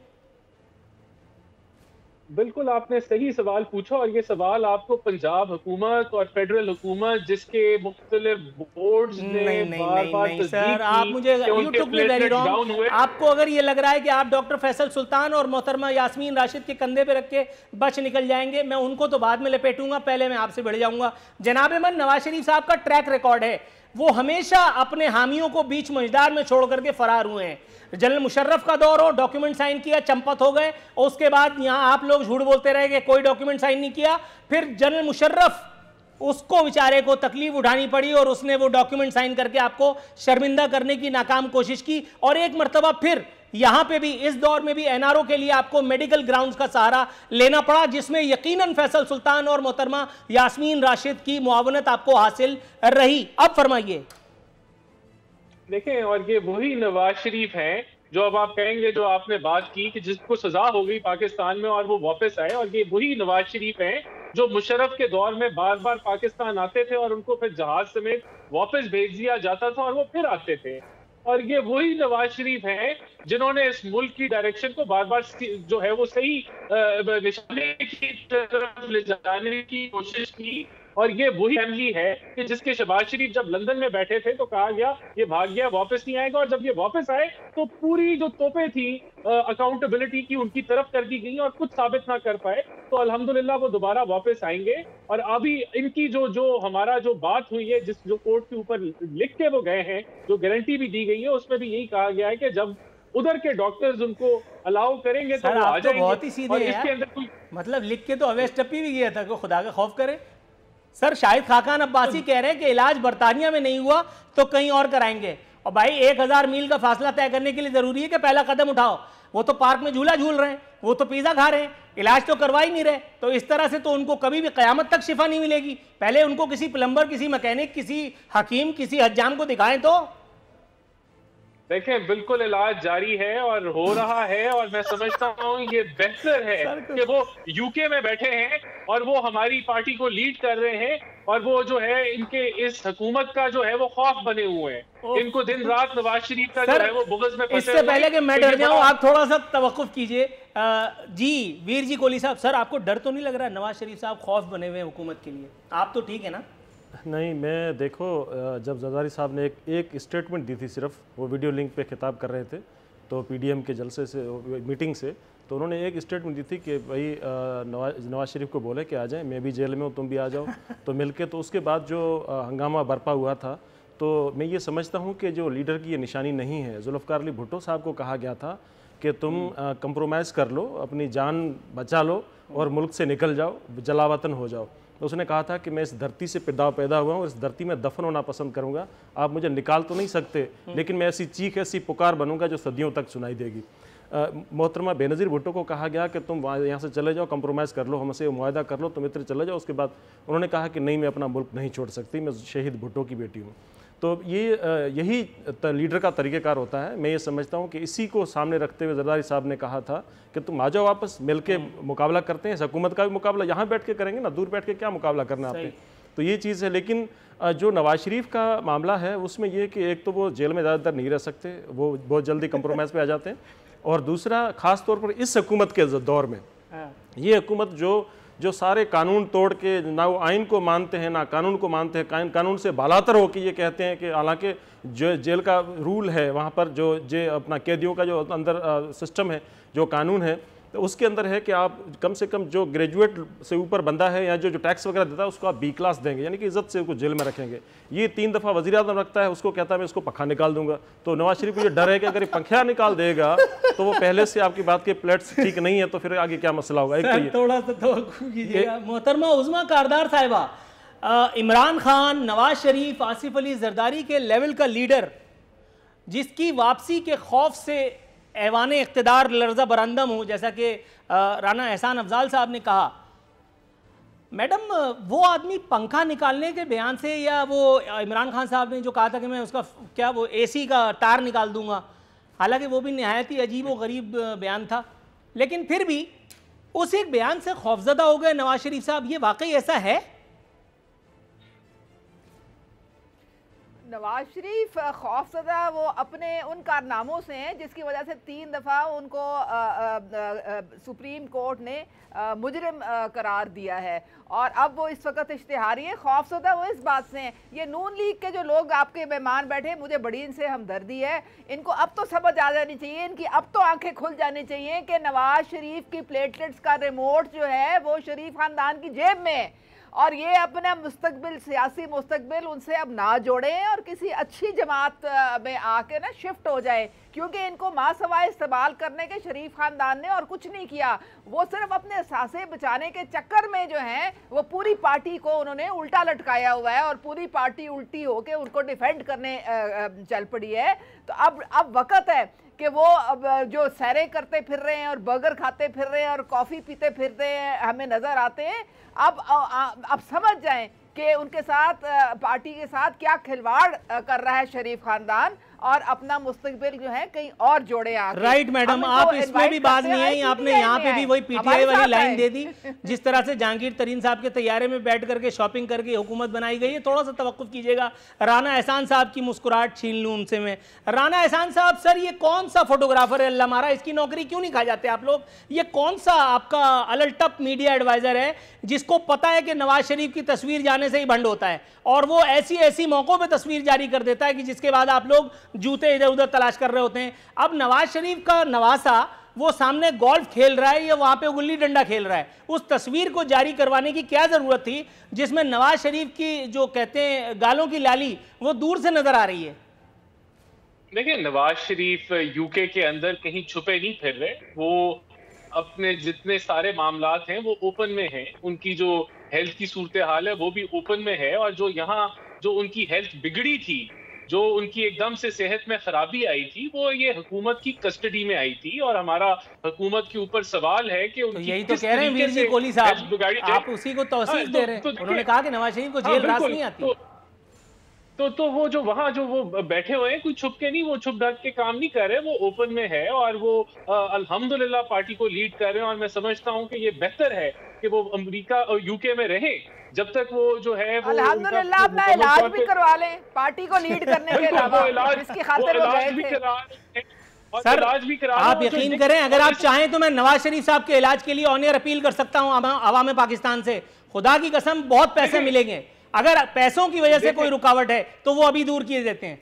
बिल्कुल आपने सही सवाल पूछा और ये सवाल आपको पंजाब हुकूमत और फेडरल हुकूमत जिसके मुख्तलिफ बोर्ड्स ने बार-बार सर आप मुझे you took me very wrong. आपको अगर ये लग रहा है कि आप डॉक्टर फैसल सुल्तान और मोहतरमा यास्मीन राशिद के कंधे पे रख के बच निकल जाएंगे, मैं उनको तो बाद में लपेटूंगा, पहले मैं आपसे भिड़ जाऊंगा। जनाब मन नवाज शरीफ साहब का ट्रैक रिकॉर्ड है, वो हमेशा अपने हामियों को बीच मझदार में छोड़ करके फरार हुए हैं। जनरल मुशर्रफ का दौर हो, डॉक्यूमेंट साइन किया, चंपत हो गए, और उसके बाद यहां आप लोग झूठ बोलते रहे कि कोई डॉक्यूमेंट साइन नहीं किया। फिर जनरल मुशर्रफ उसको बेचारे को तकलीफ उठानी पड़ी और उसने वो डॉक्यूमेंट साइन करके आपको शर्मिंदा करने की नाकाम कोशिश की। और एक मरतबा फिर यहां पे भी इस दौर में भी एनआरओ के लिए आपको मेडिकल ग्राउंड्स का सहारा लेना पड़ा, जिसमें यकीनन फैसल सुल्तान और मोहतरमा यास्मीन राशिद की मुआवनत आपको हासिल रही। अब फरमाइए। देखें, और ये वही नवाज शरीफ हैं जो अब आप कहेंगे, जो आपने बात की कि जिसको सजा हो गई पाकिस्तान में और वो वापस आए, और ये वही नवाज शरीफ हैं जो मुशर्रफ के दौर में बार बार पाकिस्तान आते थे और उनको फिर जहाज समेत वापस भेज दिया जाता था और वो फिर आते थे। और ये वही नवाज शरीफ हैं जिन्होंने इस मुल्क की डायरेक्शन को बार बार जो है वो सही निशाने की तरफ ले जाने की कोशिश की। और ये वही फैमिली है कि जिसके शहबाज शरीफ जब लंदन में बैठे थे तो कहा गया ये भाग गया, वापस नहीं आएगा, और जब ये वापस आए तो पूरी जो तोपें थी अकाउंटेबिलिटी की उनकी तरफ कर दी गई और कुछ साबित ना कर पाए। तो अल्हम्दुलिल्लाह वो दोबारा वापस आएंगे। और अभी इनकी जो हमारा जो बात हुई है, जिस जो कोर्ट के ऊपर लिख के वो गए हैं, जो गारंटी भी दी गई है, उसमें भी यही कहा गया है कि जब उधर के डॉक्टर्स उनको अलाउ करेंगे तो वो आ जाएंगे। बहुत ही सीधे हैं इसके अंदर कोई मतलब लिख के तो अवैध टप्पी भी गया था कि खुदा का खौफ करे। सर शाहिद खाकान अब्बासी कह रहे हैं कि इलाज बरतानिया में नहीं हुआ तो कहीं और कराएंगे। और भाई 1000 मील का फासला तय करने के लिए जरूरी है कि पहला कदम उठाओ। वो तो पार्क में झूला झूल रहे हैं, वो तो पिज्जा खा रहे हैं, इलाज तो करवा ही नहीं रहे। तो इस तरह से तो उनको कभी भी कयामत तक शिफा नहीं मिलेगी। पहले उनको किसी प्लम्बर, किसी मैकेनिक, किसी हकीम, किसी हज्जाम को दिखाएं। तो देखें, बिल्कुल इलाज जारी है और हो रहा है, और मैं समझता हूँ ये बेहतर है कि वो यूके में बैठे हैं और वो हमारी पार्टी को लीड कर रहे हैं, और वो जो है इनके इस हुकूमत का जो है वो खौफ बने हुए हैं। इनको दिन रात नवाज शरीफ का जो है वो बुग़्ज़ में। इससे पहले कि मैं डर जाऊं, आप थोड़ा सा तवक्कुफ कीजिए। जी वीर जी कोहली साहब, सर आपको डर तो नहीं लग रहा नवाज शरीफ साहब खौफ बने हुए हैं हुकूमत के लिए? आप तो ठीक है ना? नहीं, मैं देखो जब जरदारी साहब ने एक स्टेटमेंट दी थी, सिर्फ वो वीडियो लिंक पे खिताब कर रहे थे तो पीडीएम के जलसे से मीटिंग से, तो उन्होंने एक स्टेटमेंट दी थी कि भाई नवाज शरीफ को बोले कि आ जाएं, मैं भी जेल में हूँ, तुम भी आ जाओ तो मिलके। तो उसके बाद जो हंगामा बरपा हुआ था, तो मैं ये समझता हूँ कि जो लीडर की ये निशानी नहीं है। जुल्फ़िकार अली भुट्टो साहब को कहा गया था कि तुम कंप्रोमाइज़ कर लो, अपनी जान बचा लो और मुल्क से निकल जाओ, जलावतन हो जाओ। तो उसने कहा था कि मैं इस धरती से पैदा हुआ हूँ, इस धरती में दफन होना पसंद करूँगा। आप मुझे निकाल तो नहीं सकते, लेकिन मैं ऐसी चीख, ऐसी पुकार बनूंगा जो सदियों तक सुनाई देगी। मोहतरमा बेनज़ीर भुट्टो को कहा गया कि तुम यहाँ से चले जाओ, कंप्रोमाइज़ कर लो, हमसे मुआहदा कर लो, तुम इधर चले जाओ। उसके बाद उन्होंने कहा कि नहीं, मैं अपना मुल्क नहीं छोड़ सकती, मैं शहीद भुट्टो की बेटी हूँ। तो यही लीडर का तरीक़ेकार होता है। मैं ये समझता हूँ कि इसी को सामने रखते हुए जरदारी साहब ने कहा था कि तुम आ जाओ, वापस मिल के मुकाबला करते हैं। इस हुकूमत का भी मुकाबला यहाँ बैठ के करेंगे ना, दूर बैठ के क्या मुकाबला करना आपने। तो ये चीज़ है। लेकिन जो नवाज शरीफ का मामला है उसमें यह कि एक तो वो जेल में ज़्यादातर नहीं रह सकते, वो बहुत जल्दी कंप्रोमाइज़ पे आ जाते हैं। और दूसरा, ख़ास तौर पर इस हुकूमत के दौर में ये हुकूमत जो सारे कानून तोड़ के, ना वो आइन को मानते हैं ना कानून को मानते हैं, कानून से बालातर होकर ये कहते हैं कि हालांकि जो जेल का रूल है वहाँ पर जो अपना कैदियों का जो अंदर सिस्टम है, जो कानून है, तो उसके अंदर है कि आप कम से कम जो ग्रेजुएट से ऊपर बंदा है या जो टैक्स वगैरह देता है उसको आप बी क्लास देंगे, यानी कि इज्जत से उसको जेल में रखेंगे। ये 3 दफ़ा वज़ीर आज़म रखता है, उसको कहता है मैं इसको पंखा निकाल दूंगा। तो नवाज शरीफ को ये डर है कि अगर ये पंखा निकाल देगा तो वो पहले से आपकी बात के प्लेट्स ठीक नहीं है, तो फिर आगे क्या मसला होगा। एक तो थोड़ा सा तो कीजिएगा। मोहतरमा उज़मा कारदार साहिबा, इमरान खान, नवाज शरीफ, आसिफ अली जरदारी के लेवल का लीडर जिसकी वापसी के खौफ से ऐवान इक़्तिदार लर्ज़ा बरंदम हो, जैसा कि राना एहसान अफजाल साहब ने कहा, मैडम वो आदमी पंखा निकालने के बयान से, या वो इमरान खान साहब ने जो कहा था कि मैं उसका क्या वो एसी का तार निकाल दूंगा, हालांकि वो भी नहायत ही अजीब व गरीब बयान था, लेकिन फिर भी उस एक बयान से खौफजदा हो गए नवाज शरीफ साहब। ये वाकई ऐसा है? नवाज शरीफ खौफजदा वो अपने उन कारनामों से हैं जिसकी वजह से 3 दफ़ा उनको सुप्रीम कोर्ट ने मुजरिम करार दिया है, और अब वो इस वक्त इश्तिहारी है। खौफजदा वो इस बात से हैं, ये नून लीग के जो लोग आपके मेहमान बैठे, मुझे बड़ी इनसे हमदर्दी है, इनको अब तो समझ आ जानी चाहिए, इनकी अब तो आंखें खुल जानी चाहिए कि नवाज शरीफ की प्लेटलेट्स का रिमोट जो है वो शरीफ खानदान की जेब में है, और ये अपना मुस्तकबिल, सियासी मुस्तकबिल उनसे अब ना जोड़ें और किसी अच्छी जमात में आके ना शिफ्ट हो जाए, क्योंकि इनको मासवाए इस्तेमाल करने के शरीफ खानदान ने और कुछ नहीं किया। वो सिर्फ अपने सासे बचाने के चक्कर में जो है वो पूरी पार्टी को उन्होंने उल्टा लटकाया हुआ है, और पूरी पार्टी उल्टी होके उनको डिफेंड करने चल पड़ी है। तो अब वक्त है कि वो अब जो सैरें करते फिर रहे हैं और बर्गर खाते फिर रहे हैं और कॉफ़ी पीते फिर रहे हैं हमें नज़र आते हैं, अब समझ जाएं कि उनके साथ, पार्टी के साथ क्या खिलवाड़ कर रहा है शरीफ खानदान, और अपना मुस्तकबिल जो है कहीं और जोड़े आगे। राइट मैडम, आप इसमें भी बात नहीं आई, आपने यहाँ पे भी वही पीटीआई वाली लाइन दे दी, जिस तरह से जहांगीर तरीन साहब के तैयारे में बैठ करके शॉपिंग करके हुकूमत बनाई गई है। थोड़ा सा तवक्कुफ कीजिएगा, राना एहसान साहब की मुस्कुराहट छीन लूं उनसे मैं। राना एहसान साहब, सर ये कौन सा फोटोग्राफर है अल्लाह मारा, इसकी नौकरी क्यों नहीं खा जाते आप लोग? ये कौन सा आपका अलटप मीडिया एडवाइजर है जिसको पता है कि नवाज शरीफ की तस्वीर जाने से ही भंड होता है, और वो ऐसी ऐसी मौकों पे तस्वीर जारी कर देता है कि जिसके बाद आप लोग जूते इधर उधर तलाश कर रहे होते हैं। अब नवाज शरीफ का नवासा वो सामने गोल्फ खेल रहा है या वहां पे गुल्ली डंडा खेल रहा है, उस तस्वीर को जारी करवाने की क्या जरूरत थी जिसमें नवाज शरीफ की जो कहते हैं गालों की लाली वो दूर से नजर आ रही है? देखिए, नवाज शरीफ यूके के अंदर कहीं छुपे नहीं फिर रहे, वो अपने जितने सारे मामलात हैं वो ओपन में हैं, उनकी जो हेल्थ की सूरत हाल है वो भी ओपन में है, और जो यहाँ जो उनकी हेल्थ बिगड़ी थी, जो उनकी एकदम से सेहत में खराबी आई थी, वो ये हुकूमत की कस्टडी में आई थी, और हमारा हुकूमत के ऊपर सवाल है कि तो यही तो कह रहे हैं वीर जी कोहली साहब, आप उसी को तौसीफ दे रहे हैं। उन्होंने कहा कि नवाज शरीफ को जेल रास नहीं आती। तो वो जो वहाँ जो वो बैठे हुए हैं, कोई छुप के नहीं, वो छुप ढक के काम नहीं कर रहे, वो ओपन में है, और वो अल्हम्दुलिल्लाह पार्टी को लीड कर रहे हैं, और मैं समझता हूँ कि ये बेहतर है कि वो अमेरिका और यूके में रहे जब तक वो जो है वो अल्हम्दुलिल्लाह अपना इलाज भी करवा लें पार्टी को लीड करने के अलावा, इसकी खातिर वो गए थे। सर आप यकीन करें, अगर आप चाहें तो मैं नवाज शरीफ साहब के इलाज के लिए ऑन एयर अपील कर सकता हूं अवाम पाकिस्तान से। खुदा की कसम बहुत पैसे मिलेंगे, अगर पैसों की वजह से कोई रुकावट है तो वो अभी दूर किए देते हैं।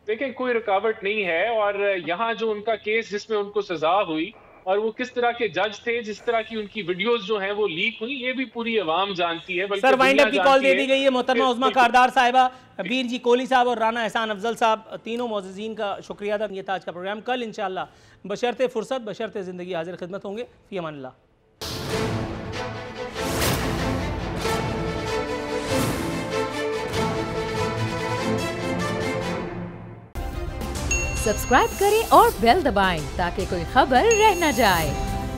देखिए, कोई रुकावट नहीं है, और यहाँ जो उनका केस जिसमें उनको सजा हुई और वो किस तरह के जज थे, जिस तरह की उनकी वीडियोस जो हैं वो लीक हुई, ये भी पूरी अवाम जानती है। सर वाइंड अप की कॉल दे दी गई है। मोहतरमा उस्मा कारदार साहिबा, वीर जी कोहली साहब और राना एहसान अफजल साहब, तीनों मौजूदीन का शुक्रिया अदा। ये था आज का प्रोग्राम। कल इंशाअल्लाह बशर्ते फुर्सत बशर्ते ज़िंदगी हाजिर खिदमत होंगे। फी अमानिल्लाह। सब्सक्राइब करें और बेल दबाएं ताकि कोई खबर रह न जाए।